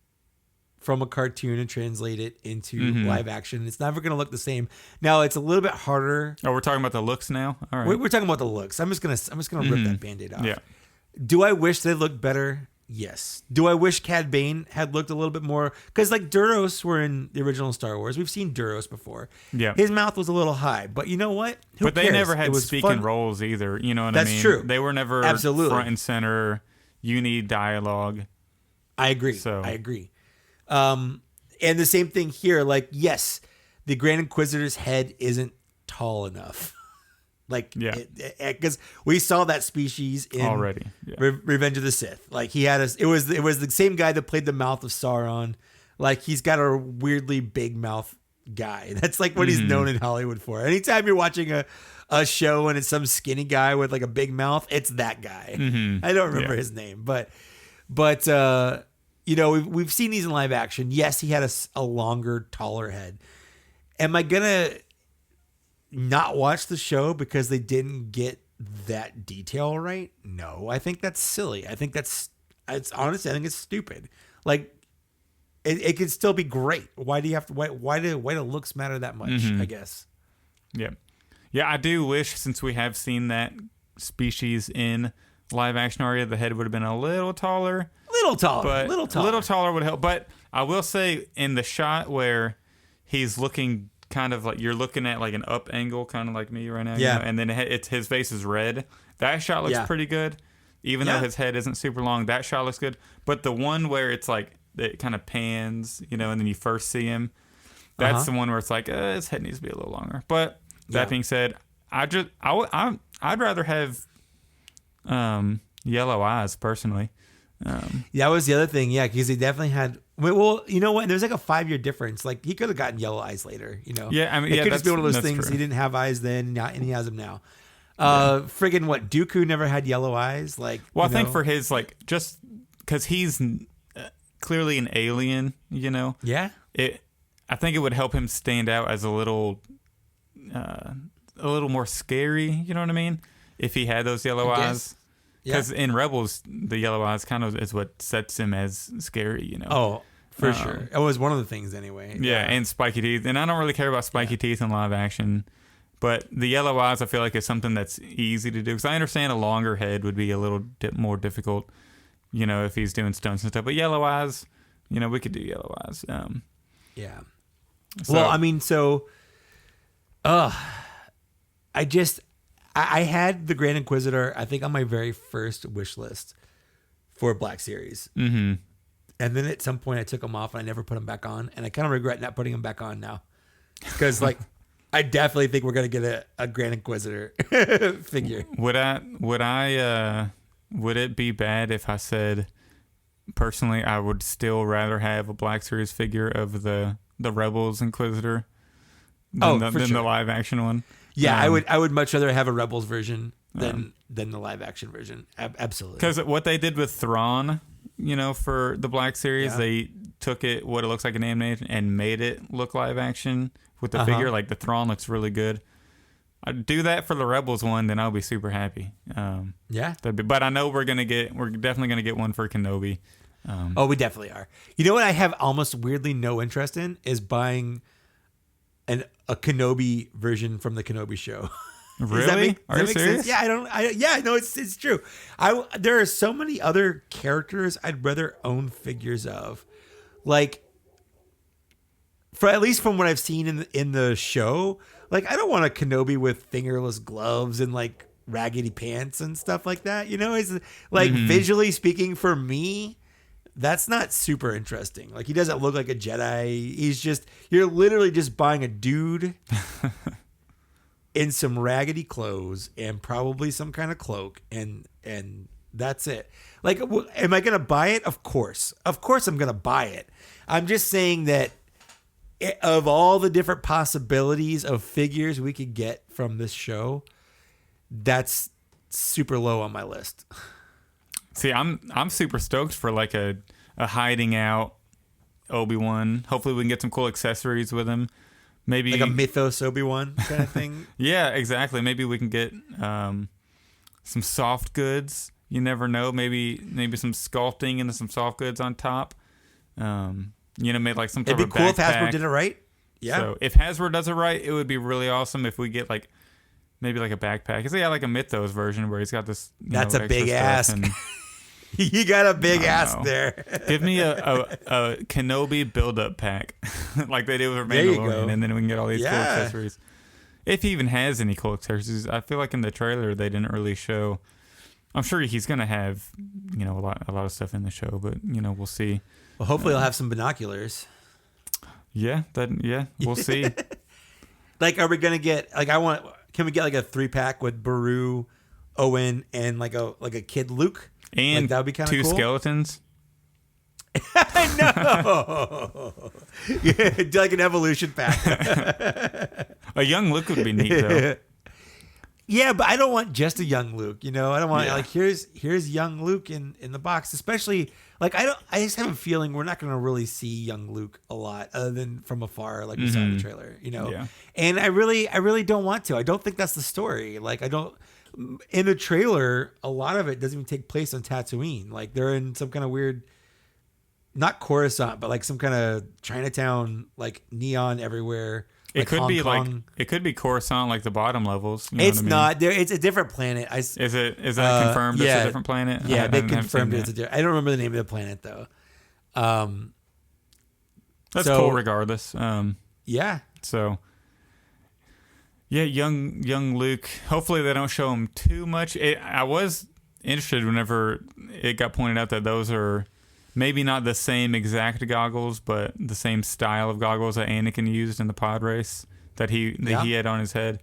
from a cartoon and translate it into live action, it's never going to look the same. Now, it's a little bit harder. Oh, we're talking about the looks now? All right. We're talking about the looks. I'm just gonna rip that Band-Aid off. Yeah. Do I wish they looked better? Yes. Do I wish Cad Bane had looked a little bit more? Because like Duros were in the original Star Wars. We've seen Duros before. Yeah. His mouth was a little high, but you know what? Who but cares? They never had speaking roles either. You know what I mean? That's true. They were never front and center. You need dialogue. I agree. I agree. And the same thing here. Like, yes, the Grand Inquisitor's head isn't tall enough. Like, because we saw that species in already Revenge of the Sith. Like, he had it was the same guy that played the mouth of Sauron. Like, he's got a weirdly big mouth guy. That's like what he's known in Hollywood for. Anytime you're watching a show and it's some skinny guy with like a big mouth, it's that guy. I don't remember his name, but we've seen these in live action. Yes, he had a longer, taller head. Am I gonna not watch the show because they didn't get that detail right? No, I think that's silly. I think it's honestly, I think it's stupid. Like, it could still be great. Why do you have to? Why do looks matter that much? I guess. Yeah, yeah. I do wish, since we have seen that species in live action already, the head would have been a little taller. But little taller would help. But I will say, in the shot where he's looking kind of like you're looking at like an up angle, kind of like me right now. Yeah. You know, and then it's his face is red. That shot looks pretty good. Even though his head isn't super long, that shot looks good. But the one where it's like it kind of pans, and then you first see him, that's the one where it's like his head needs to be a little longer. But that being said, I'd rather have yellow eyes personally. That was the other thing, because he definitely had. Well, you know what? There's like a 5-year difference. Like he could have gotten yellow eyes later. Yeah, I mean, it could just be one of those things. True. He didn't have eyes then, and he has them now. Friggin' what? Dooku never had yellow eyes. Like, well, I think for his just because he's clearly an alien. Yeah. I think it would help him stand out as a little more scary. You know what I mean? If he had those yellow eyes. Because in Rebels, the yellow eyes kind of is what sets him as scary, Oh, for sure. It was one of the things anyway. Yeah, and spiky teeth. And I don't really care about spiky teeth in live action. But the yellow eyes, I feel like, is something that's easy to do. Because I understand a longer head would be a little more difficult, if he's doing stunts and stuff. But yellow eyes, we could do yellow eyes. Yeah. Well, I mean, I had the Grand Inquisitor, I think, on my very first wish list for Black Series. Mm-hmm. And then at some point I took him off and I never put him back on. And I kind of regret not putting him back on now. Because, I definitely think we're going to get a Grand Inquisitor figure. Would it be bad if I said, personally, I would still rather have a Black Series figure of the Rebels Inquisitor than the live action one? Yeah, I would much rather have a Rebels version than the live action version. Absolutely. Because what they did with Thrawn, for the Black Series, they took what it looks like an animation and made it look live action with the figure. Like the Thrawn looks really good. I'd do that for the Rebels one, then I'll be super happy. But I know we're definitely gonna get one for Kenobi. We definitely are. You know what I have almost weirdly no interest in is buying a Kenobi version from the Kenobi show. Really? Are you serious? Sense? Yeah, no, it's true. There are so many other characters I'd rather own figures of, like, for at least from what I've seen in the show. Like, I don't want a Kenobi with fingerless gloves and like raggedy pants and stuff like that. It's like visually speaking for me. That's not super interesting. Like, he doesn't look like a Jedi. You're literally just buying a dude in some raggedy clothes and probably some kind of cloak, and that's it. Like, am I going to buy it? Of course I'm going to buy it. I'm just saying that of all the different possibilities of figures we could get from this show, that's super low on my list. See, I'm super stoked for like a hiding out Obi-Wan. Hopefully we can get some cool accessories with him. Maybe like a Mythos Obi-Wan kind of thing. Yeah, exactly. Maybe we can get some soft goods. You never know. Maybe some sculpting and some soft goods on top. Made like some type of backpack. It'd be cool if Hasbro did it right. Yeah. So if Hasbro does it right, it would be really awesome if we get like maybe like a backpack. Because they got like a Mythos version where he's got this. That's a big ask. You got a big ask there. Give me a Kenobi build-up pack like they did with Mandalorian, and then we can get all these cool accessories. If he even has any cool accessories. I feel like in the trailer they didn't really show. I'm sure he's going to have, a lot of stuff in the show, but, we'll see. Well, hopefully he'll have some binoculars. Yeah, we'll see. Like, are we going to get, like, can we get like a 3-pack with Baru, Owen, and like a kid Luke? And like, that would be kind of cool. 2 skeletons. No. Yeah, do like an evolution pack. A young Luke would be neat, though. Yeah, but I don't want just a young Luke. I don't want like here's young Luke in the box. Especially like I just have a feeling we're not going to really see young Luke a lot other than from afar, like we saw in the trailer. Yeah. And I really don't want to. I don't think that's the story. Like I don't. In the trailer, a lot of it doesn't even take place on Tatooine. Like they're in some kind of weird not Coruscant, but like some kind of Chinatown, like neon everywhere. It like could Hong be Kong. like it could be Coruscant, like the bottom levels. You know It's what I mean? not there. It's a different planet. Is that confirmed? Yeah, It's a different planet. Yeah, they haven't confirmed seen it's a that. different. I don't remember the name of the planet though. That's so- cool, regardless. Yeah, So, yeah, young Luke. Hopefully, they don't show him too much. I was interested whenever it got pointed out that those are maybe not the same exact goggles, but the same style of goggles that Anakin used in the pod race that he had on his head.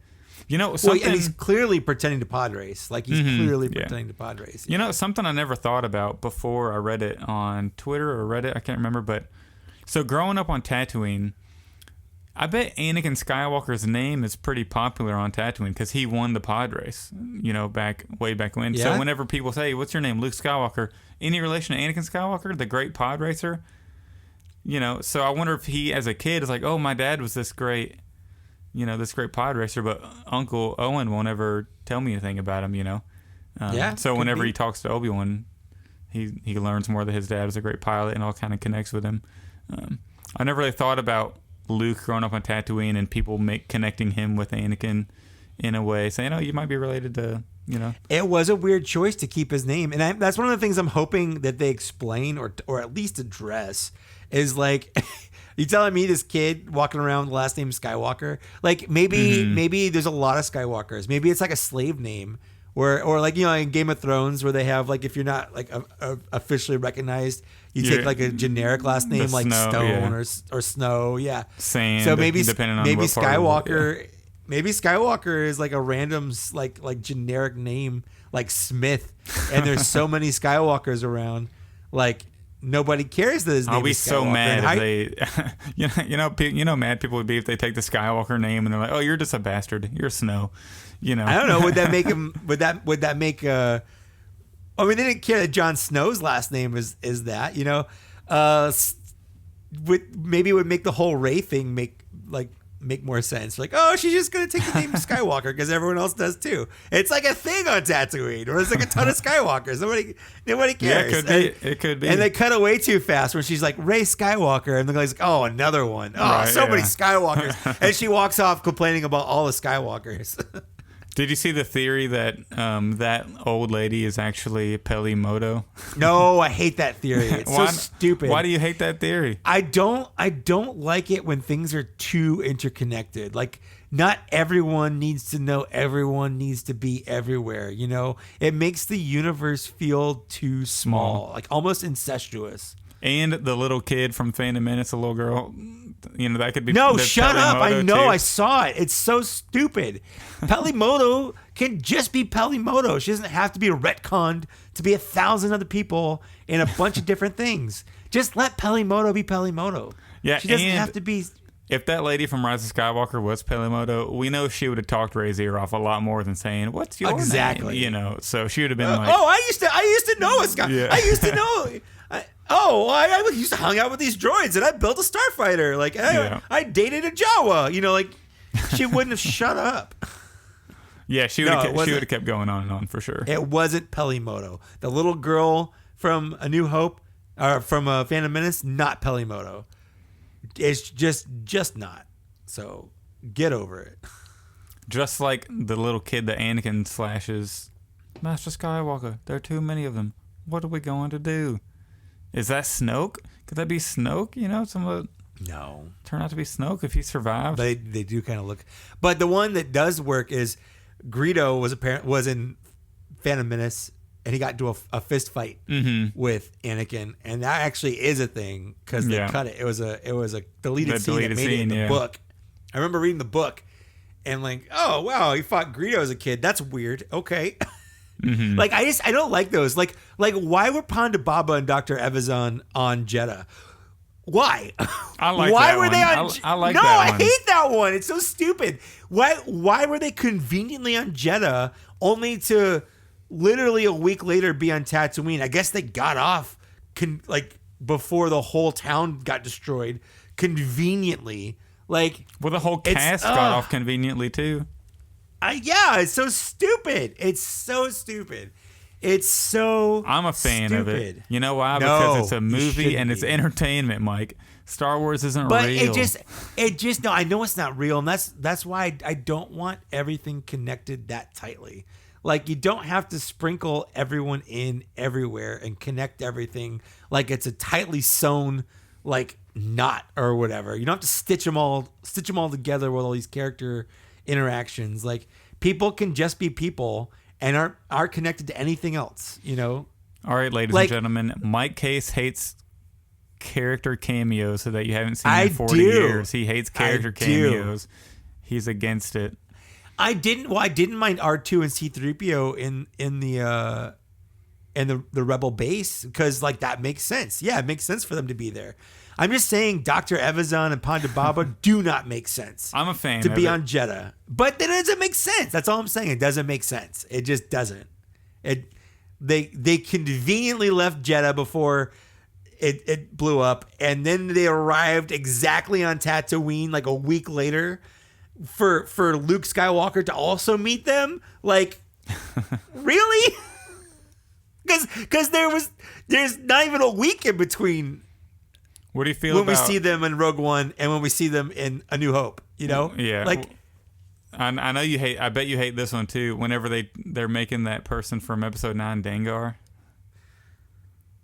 You know, something. and he's clearly pretending to pod race. Like he's clearly pretending to pod race. You know, something I never thought about before I read it on Twitter or Reddit. I can't remember, but so growing up on Tatooine, I bet Anakin Skywalker's name is pretty popular on Tatooine because he won the pod race, you know, way back when. Yeah. So whenever people say, "What's your name?" Luke Skywalker. Any relation to Anakin Skywalker, the great pod racer? You know, so I wonder if he, as a kid, is like, "Oh, my dad was this great pod racer," but Uncle Owen won't ever tell me anything about him. You know. So whenever he talks to Obi-Wan, he learns more that his dad was a great pilot and all kind of connects with him. I never really thought about Luke growing up on Tatooine and people connecting him with Anakin in a way, saying, "Oh, you might be related to," you know. It was a weird choice to keep his name, and that's one of the things I'm hoping that they explain or at least address is like. You telling me this kid walking around with the last name Skywalker? Like maybe there's a lot of Skywalkers. Maybe it's like a slave name, or like you know in Game of Thrones where they have like if you're not like officially recognized, you take like a generic last name like Snow, Stone or Snow. Yeah, Sand. so maybe depending on maybe what part of the world, Skywalker. Maybe Skywalker is like a random like generic name like Smith, and there's so many Skywalkers around, like. Nobody cares that his name I'll be is so Skywalker. mad if they, mad people would be if they take the Skywalker name and they're like, "Oh, you're just a bastard. You're Snow." You know. I don't know. Would that make him? Would that make? I mean, they didn't care that Jon Snow's last name is that. You know, maybe it would make the whole Rey thing make more sense. Like, oh, she's just gonna take the name Skywalker because everyone else does too. It's like a thing on Tatooine, or there's like a ton of Skywalkers. Nobody cares. Yeah, it could be. And they cut away too fast when she's like Rey Skywalker, and the guy's like, oh, another one. Oh, Right, many Skywalkers, and she walks off complaining about all the Skywalkers. Did you see the theory that that old lady is actually Peli Motto? No, I hate that theory. It's so stupid. Why do you hate that theory? I don't like it when things are too interconnected. Like not everyone needs to know everyone needs to be everywhere, you know? It makes the universe feel too small, like almost incestuous. And the little kid from Phantom Menace, the little girl, you know, that could be. No, that's shut up. Pelimoto I know. too. I saw it. It's so stupid. Pelimoto can just be Pelimoto. She doesn't have to be retconned to be 1,000 other people in a bunch of different things. Just let Pelimoto be Pelimoto. Yeah, she doesn't and have to be. If that lady from Rise of Skywalker was Pelimoto, we know she would have talked Rey's ear off a lot more than saying, "What's your Exactly. name?" You know, so she would have been like, "Oh, I used to know a Sky. Yeah. I used to know." I used to hang out with these droids, and I built a starfighter. Like I dated a Jawa. You know, like she wouldn't have shut up. Yeah, she would have kept going on and on for sure. It wasn't Pelimoto. The little girl from A New Hope, or from Phantom Menace, not Pelimoto. It's just not. So get over it. Just like the little kid that Anakin slashes, Master Skywalker. There are too many of them. What are we going to do? Is that Snoke? Could that be Snoke? You know, No. Turn out to be Snoke if he survived. They do kind of look. But the one that does work is Greedo was in Phantom Menace, and he got into a fist fight with Anakin, and that actually is a thing because they cut it. It was a deleted scene that made it in the book. I remember reading the book and like, oh wow, he fought Greedo as a kid. That's weird. Okay. Like I don't like those. Like why were Ponda Baba and Dr. Evazan on Jeddah? Why? I like why that were one. they on? I like no, that one. I hate that one. It's so stupid. Why were they conveniently on Jeddah only to literally a week later be on Tatooine? I guess they got off before the whole town got destroyed. Conveniently, like well, the whole cast got off conveniently too. Yeah, it's so stupid. It's so stupid. It's so I'm a fan stupid. of it. You know why? No, because it's a you movie shouldn't and it's be. entertainment, Mike. Star Wars isn't But real. it just no. I know it's not real, and that's why I don't want everything connected that tightly. Like you don't have to sprinkle everyone in everywhere and connect everything like it's a tightly sewn like knot or whatever. You don't have to stitch them all together with all these character interactions. Like people can just be people and aren't connected to anything else. You know. All right, ladies and gentlemen, Mike Case hates character cameos so that you haven't seen in 40 years. He hates character cameos. He's against it. I didn't mind R2 and C-3PO in the Rebel base because like that makes sense. Yeah, it makes sense for them to be there. I'm just saying Dr. Evazan and Ponda Baba do not make sense. I'm a fan to of be it. on Jeddah, but that doesn't make sense. That's all I'm saying. It doesn't make sense. It just doesn't. They conveniently left Jeddah before it blew up, and then they arrived exactly on Tatooine like a week later for Luke Skywalker to also meet them. Like, really? Because there's not even a week in between. What do you feel when about... we see them in Rogue One and when we see them in A New Hope? You know, yeah. Like, I know you hate. I bet you hate this one too. Whenever they're making that person from Episode 9 Dengar.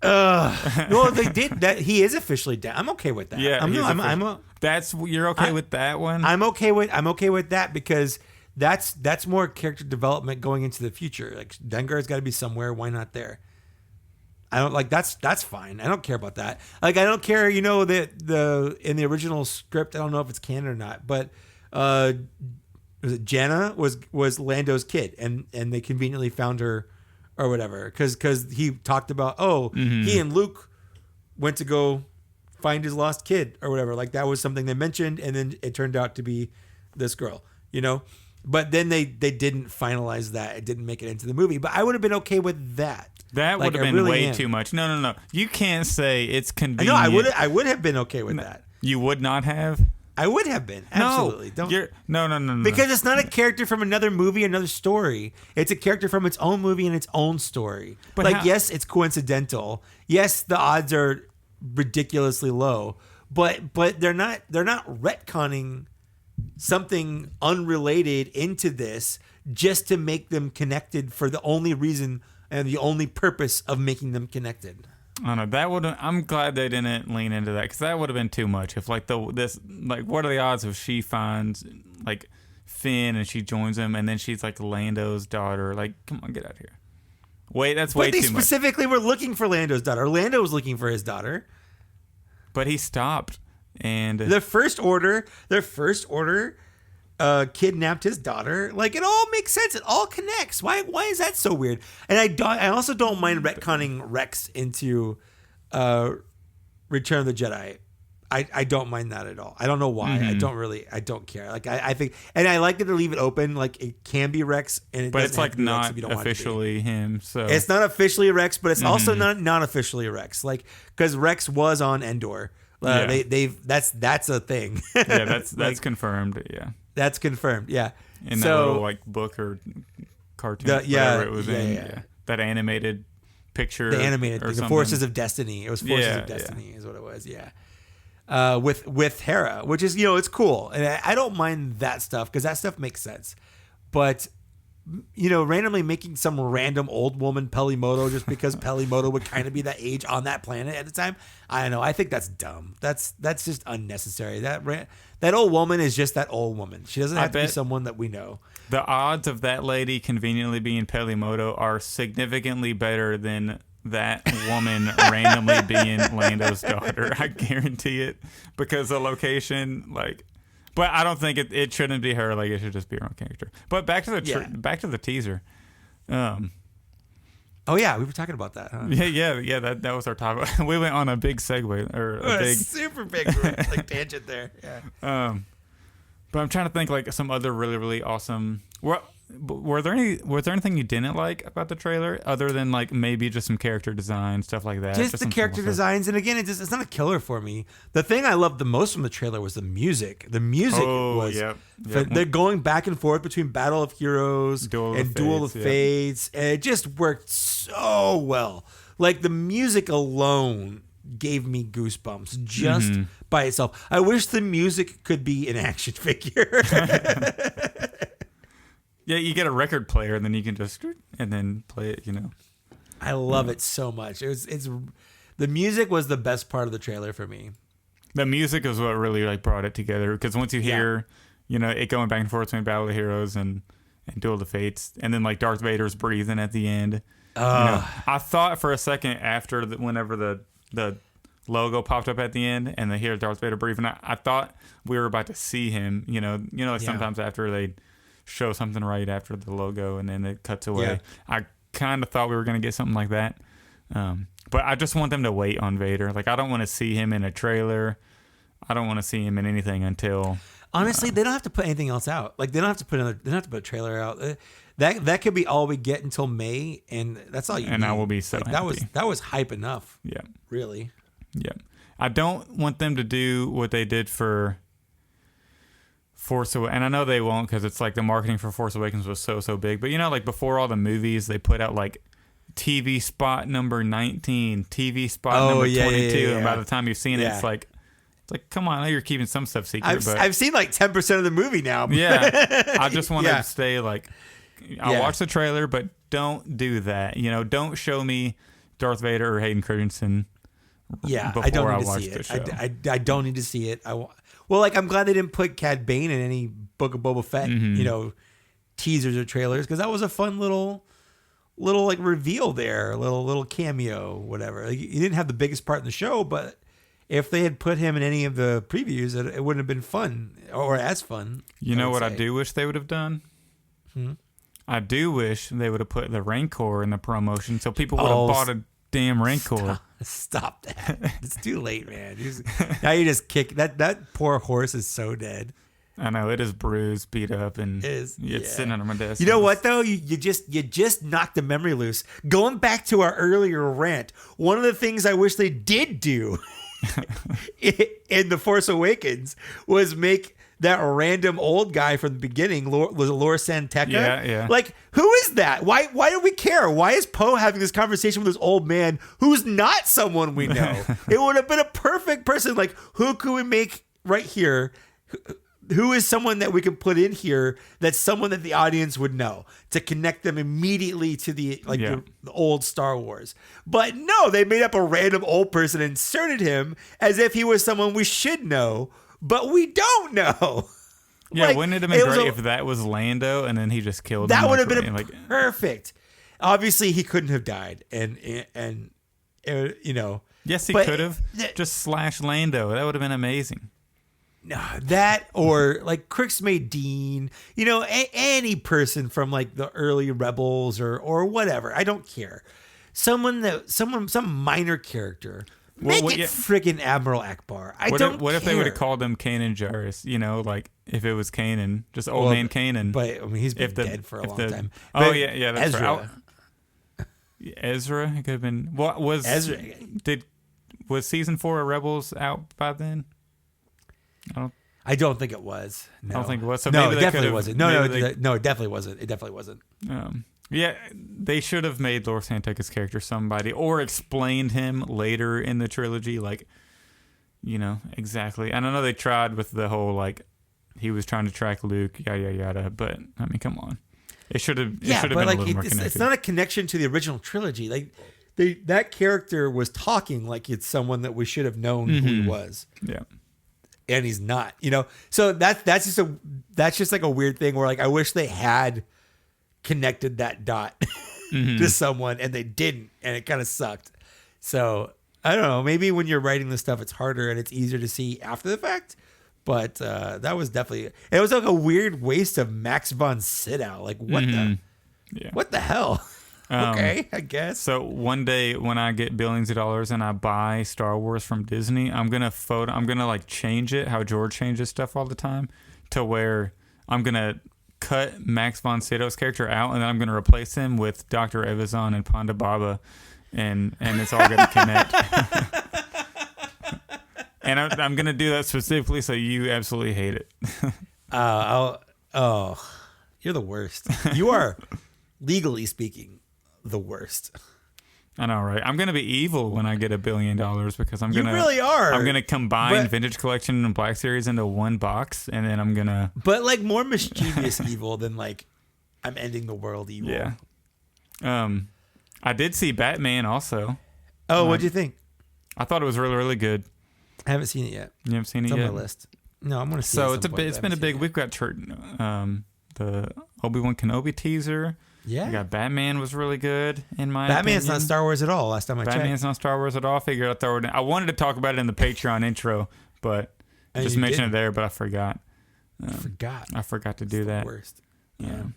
Well, they did that. He is officially dead. I'm okay with that. Yeah, you're okay with that one. I'm okay with that because that's more character development going into the future. Like Dengar's got to be somewhere. Why not there? I don't like that's fine. I don't care about that. Like I don't care. You know that in the original script, I don't know if it's canon or not, but was it Janna was Lando's kid, and they conveniently found her. Or whatever, because he talked about he and Luke went to go find his lost kid or whatever. Like that was something they mentioned, and then it turned out to be this girl, you know. But then they didn't finalize that. It didn't make it into the movie. But I would have been okay with that. That would have been way too much. No. You can't say it's convenient. No, I would have been okay with that. You would not have. I would have been. Absolutely. No. Because it's not a character from another movie, another story. It's a character from its own movie and its own story. But yes, it's coincidental. Yes, the odds are ridiculously low. But they're not retconning something unrelated into this just to make them connected for the only reason and the only purpose of making them connected. I don't know. I'm glad they didn't lean into that because that would have been too much. If what are the odds if she finds like Finn and she joins him and then she's like Lando's daughter? Like, come on, get out of here. Wait, that's way too much. But they specifically were looking for Lando's daughter. Lando was looking for his daughter, but he stopped. And the First Order kidnapped his daughter. Like it all makes sense. It all connects. Why is that so weird? And I also don't mind retconning Rex into Return of the Jedi. I don't mind that at all. I don't know why. Mm-hmm. I don't care. Like I think, and I like that they leave it open. Like it can be Rex, and but it's like not officially him. So it's not officially Rex, but it's also not officially Rex. Like because Rex was on Endor. That's a thing. Yeah, that's like, confirmed. Yeah. That's confirmed, yeah. In that little like book or cartoon, whatever it was in. Yeah. That animated picture. The animated thing, the Forces of Destiny. It was Forces of Destiny is what it was, yeah. With Hera, which is, it's cool. And I don't mind that stuff because that stuff makes sense. But, randomly making some random old woman Pelimoto just because Pelimoto would kind of be that age on that planet at the time. I don't know. I think that's dumb. That's just unnecessary. That old woman is just that old woman. She doesn't have to be someone that we know. The odds of that lady conveniently being Pelimoto are significantly better than that woman randomly being Lando's daughter. I guarantee it because the location, like... But I don't think it shouldn't be her. Like it should just be her own character. But back to the teaser. Oh yeah, we were talking about that. Huh? Yeah. That was our topic. We went on a big segue or a super big like tangent there. Yeah. But I'm trying to think like some other really really awesome. Well, was there anything you didn't like about the trailer other than like maybe just some character design, stuff like that? Just the character designs, and again, it's not a killer for me. The thing I loved the most from the trailer was the music. The music was they're going back and forth between Battle of Heroes and Duel of Fates, and it just worked so well. Like the music alone gave me goosebumps just by itself. I wish the music could be an action figure. Yeah, you get a record player and then you can just and then play it, I love it so much. It's the music was the best part of the trailer for me. The music is what really like brought it together, because once you hear, it going back and forth between Battle of Heroes and Duel of Fates, and then like Darth Vader's breathing at the end. I thought for a second after whenever the logo popped up at the end and they hear Darth Vader breathing, I thought we were about to see him. Like sometimes after they show something right after the logo and then it cuts away. Yeah. I kind of thought we were going to get something like that. But I just want them to wait on Vader. Like, I don't want to see him in a trailer. I don't want to see him in anything until... Honestly, they don't have to put anything else out. Like, they don't have to put a trailer out. That could be all we get until May, and that's all you need. And I will be so happy. That was hype enough. Yeah. Really. Yeah. I don't want them to do what they did for Force Awakens, and I know they won't, because it's like the marketing for Force Awakens was so big. But like before all the movies, they put out like TV spot number 19, TV spot number 22, and by the time you've seen it, it's like come on, I know you're keeping some stuff secret. I've seen like 10% of the movie now. Yeah, I just want to stay like I'll watch the trailer, but don't do that. Don't show me Darth Vader or Hayden Christensen. Yeah, I don't need to see it. I don't need to see it. Well, like, I'm glad they didn't put Cad Bane in any Book of Boba Fett, teasers or trailers, because that was a fun little like reveal there, a little cameo, whatever. Like, he didn't have the biggest part in the show, but if they had put him in any of the previews, it wouldn't have been fun or as fun. You know what I do wish they would have done? I do wish they would have put the Rancor in the promotion, so people would have bought a damn Rancor. Stop that. It's too late, man. Now you just kick that poor horse is so dead. I know, it is bruised, beat up, and it's sitting under my desk. You know what though? You just knocked the memory loose. Going back to our earlier rant, one of the things I wish they did do in The Force Awakens was make that random old guy from the beginning, was it Laura Santeca? Yeah. Like, who is that? Why do we care? Why is Poe having this conversation with this old man who's not someone we know? It would have been a perfect person. Like, who could we make right here? Who is someone that we can put in here that's someone that the audience would know to connect them immediately to the old Star Wars? But no, they made up a random old person and inserted him as if he was someone we should know, but we don't know. Yeah, wouldn't it have been great if that was Lando and then he just killed him? That would have been perfect. Obviously, he couldn't have died, and Yes, he could have. Just slash Lando. That would have been amazing. No, that or like Crix Dean, any person from like the early Rebels or whatever. I don't care. Some minor character. Make it friggin' Admiral Akbar. What if they would have called him Kanan Jarrus? Like if it was Kanan, just old man Kanan. But I mean, he's been dead for a long time. Oh yeah, that's Ezra. Right. Ezra, it could have been. What was Ezra? Was season 4 of Rebels out by then? I don't think it was. No. I don't think it was. So no, maybe it definitely wasn't. No, it definitely wasn't. It definitely wasn't. Yeah, they should have made Laura Santeca's character somebody, or explained him later in the trilogy, exactly. And I know they tried with the whole, he was trying to track Luke, yada, yada, but, I mean, come on. It should have been a little more connected. It's not a connection to the original trilogy. That character was talking like it's someone that we should have known who he was. Yeah. And he's not, So that's just like a weird thing where I wish they had connected that dot to someone and they didn't, and it kind of sucked. So I don't know, maybe when you're writing this stuff it's harder and it's easier to see after the fact, but that was definitely, it was like a weird waste of Max von Sydow. What the hell? Okay, I guess. So one day when I get billions of dollars and I buy Star Wars from Disney, I'm gonna change it how George changes stuff all the time, to where I'm gonna cut Max von Sydow's character out, and then I'm going to replace him with Dr. Evazan and Ponda Baba, and it's all going to connect. And I'm going to do that specifically so you absolutely hate it. You're the worst. You are, legally speaking, the worst. I know, right? I'm going to be evil when I get $1 billion because I'm going to... You really are. I'm going to combine Vintage Collection and Black Series into one box, and then I'm going to... But, like, more mischievous evil than, like, I'm ending the world evil. Yeah. I did see Batman also. Oh, what'd you think? I thought it was really, really good. I haven't seen it yet. You haven't seen it yet? It's on my list. No, I'm going to see it. So it's been a big... We've got the Obi-Wan Kenobi teaser. Yeah. We got Batman was really good in my opinion. Batman's not Star Wars at all last time I checked. Batman's not Star Wars at all. Figured I'd throw it in. I wanted to talk about it in the Patreon intro, but just mention it there, but I forgot. I forgot to do that. Worst. Yeah.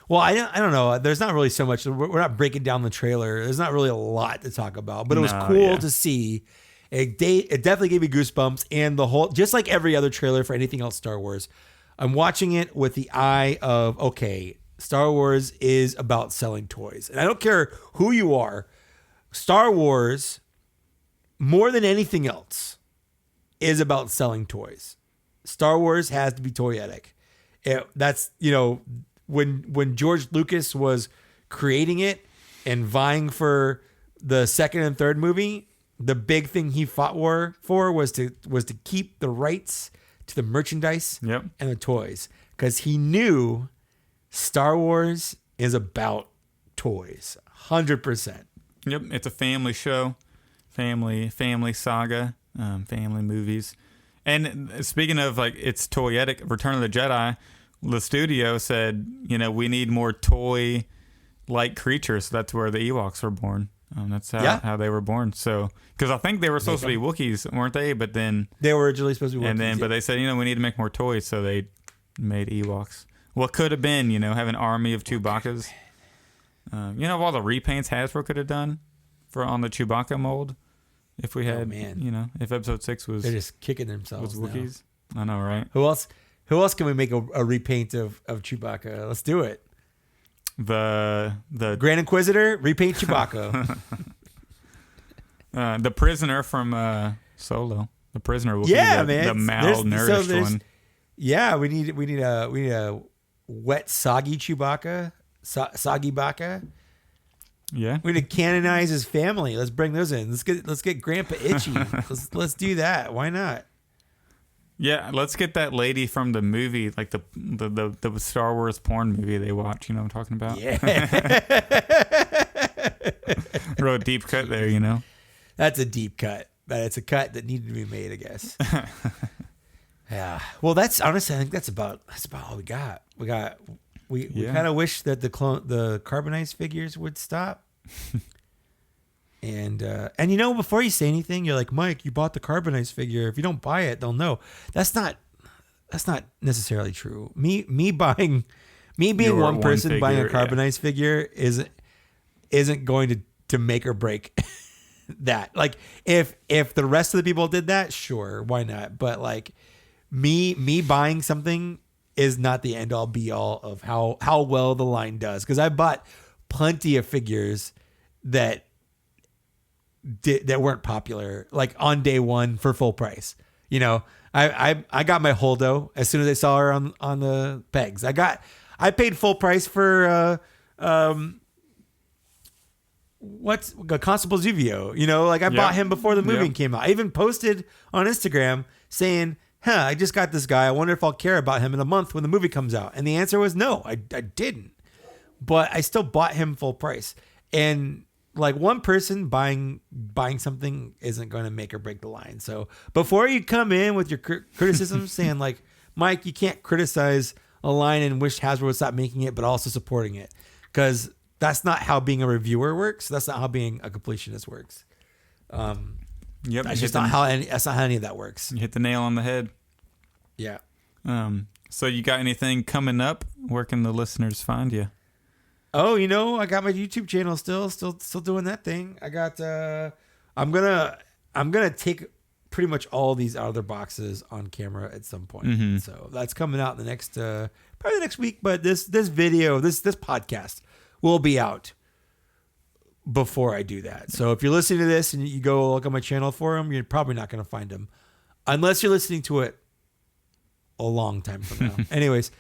Well, I don't know. There's not really so much. We're not breaking down the trailer. There's not really a lot to talk about, but it was cool to see. It definitely gave me goosebumps, and the whole, just like every other trailer for anything else Star Wars, I'm watching it with the eye of, okay, Star Wars is about selling toys. And I don't care who you are. Star Wars, more than anything else, is about selling toys. Star Wars has to be toyetic. That's, when George Lucas was creating it and vying for the second and third movie, the big thing he fought for was to keep the rights to the merchandise and the toys. Because he knew Star Wars is about toys, 100%. Yep, it's a family show, family saga, family movies. And speaking of, like, it's toyetic, Return of the Jedi, the studio said, we need more toy-like creatures. So that's where the Ewoks were born. That's how they were born. So, because I think they were supposed to be Wookiees, weren't they? But then they were originally supposed to be Wookiees. And then, but they said, we need to make more toys, so they made Ewoks. What could have been, have an army of Chewbacca's. Of all the repaints Hasbro could have done on the Chewbacca mold, if we had, if Episode 6 was... They're just kicking themselves was Wookiees. I know, right? Who else can we make a repaint of Chewbacca? Let's do it. The Grand Inquisitor, repaint Chewbacca. The prisoner from Solo. The prisoner will be man. The malnourished one. Yeah, we need a wet, soggy Chewbacca, soggy Baka. Yeah, we need to canonize his family. Let's bring those in. Let's get Grandpa Itchy. let's do that. Why not? Yeah, let's get that lady from the movie, like the Star Wars porn movie they watch. You know what I'm talking about? Yeah. Real deep cut there. That's a deep cut, but it's a cut that needed to be made, I guess. Yeah. Well, that's honestly, I think that's about all we got. We kind of wish that the carbonized figures would stop. And before you say anything, you're like, Mike, you bought the carbonized figure. If you don't buy it, they'll know. That's not necessarily true. Me being one person figure, buying a carbonized figure isn't going to make or break that. Like if the rest of the people did that, sure, why not? But like me buying something is not the end all be all of how well the line does. Because I bought plenty of figures that weren't popular, like on day one for full price. I got my Holdo as soon as I saw her on the pegs. I paid full price for what's Constable Zuvio. I bought him before the movie came out. I even posted on Instagram saying, I just got this guy. I wonder if I'll care about him in a month when the movie comes out. And the answer was no, I didn't. But I still bought him full price. And like one person buying something isn't going to make or break the line. So before you come in with your criticism saying like, Mike, you can't criticize a line and wish Hasbro would stop making it, but also supporting it. Because that's not how being a reviewer works. That's not how being a completionist works. Yep, that's just not how any of that works. You hit the nail on the head. Yeah. So you got anything coming up? Where can the listeners find you? Oh, I got my YouTube channel still doing that thing. I got I'm gonna take pretty much all these other boxes on camera at some point. Mm-hmm. So that's coming out in the next, probably the next week. But this video, this podcast will be out before I do that. So if you're listening to this and you go look on my channel for them, you're probably not going to find them unless you're listening to it a long time from now. Anyways,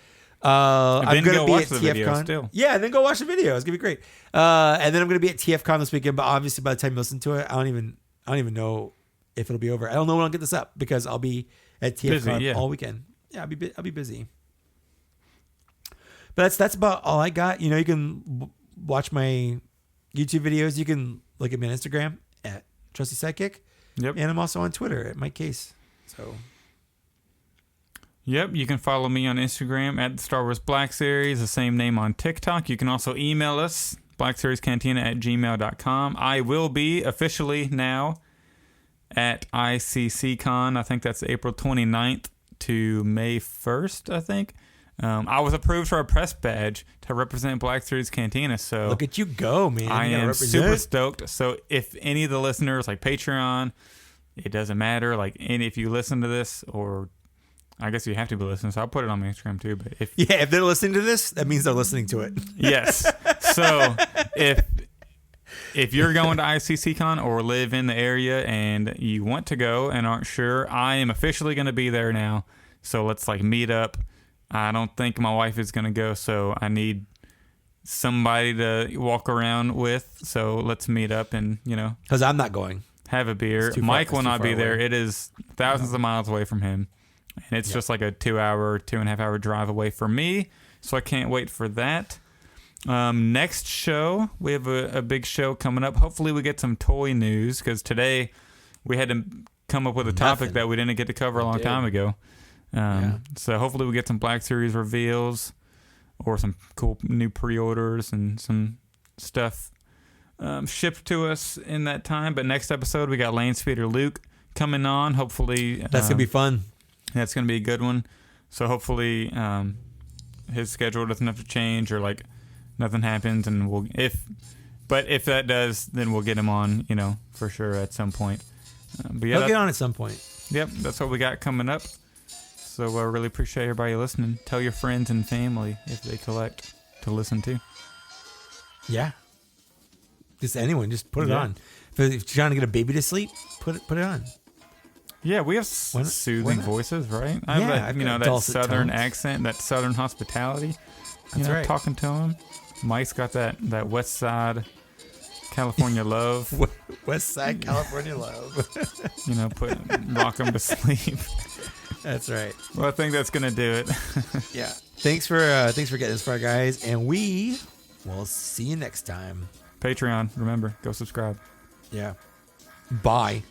I'm going to be at TFCon. Yeah, and then go watch the video. It's going to be great. And then I'm going to be at TFCon this weekend. But obviously, by the time you listen to it, I don't even know if it'll be over. I don't know when I'll get this up because I'll be at TFCon all weekend. Yeah, I'll be busy. But that's about all I got. You can watch my YouTube videos. You can look at me on Instagram at Trusty Sidekick. Yep. And I'm also on Twitter at Mike Case. So. Yep, you can follow me on Instagram at the Star Wars Black Series, the same name on TikTok. You can also email us, blackseriescantina@gmail.com. I will be officially now at ICCCon. I think that's April 29th to May 1st, I think. I was approved for a press badge to represent Black Series Cantina. So look at you go, man. I am super stoked. So if any of the listeners, like Patreon, it doesn't matter. Like, and if you listen to this, or I guess you have to be listening, so I'll put it on my Instagram too. But if they're listening to this, that means they're listening to it. Yes. So if you're going to ICCCon or live in the area and you want to go and aren't sure, I am officially going to be there now. So let's meet up. I don't think my wife is going to go, so I need somebody to walk around with. So let's meet up and, because I'm not going. Have a beer. Mike will not be there. It is thousands of miles away from him. And it's just like a 2.5 hour drive away from me. So I can't wait for that. Next show, we have a big show coming up. Hopefully we get some toy news, because today we had to come up with a topic that we didn't get to cover a long time ago. So hopefully we get some Black Series reveals or some cool new pre-orders and some stuff shipped to us in that time. But next episode, we got Lane Speeder Luke coming on. Hopefully that's going to be fun. That's going to be a good one. So hopefully his schedule doesn't have to change, or nothing happens, and if that does, then we'll get him on, for sure at some point. But yeah, he'll get on at some point. Yep, that's what we got coming up. So I really appreciate everybody listening. Tell your friends and family, if they collect, to listen to. Yeah. Just anyone, just put it on. If you're trying to get a baby to sleep, put it on. Yeah, we have soothing voices, right? I have that southern accent, that southern hospitality. That's right. Talking to him. Mike's got that West Side California love. West Side California love. Rock him to sleep. That's right. Well, I think that's gonna do it. Yeah. Thanks for getting this far, guys, and we will see you next time. Patreon, remember, go subscribe. Yeah. Bye.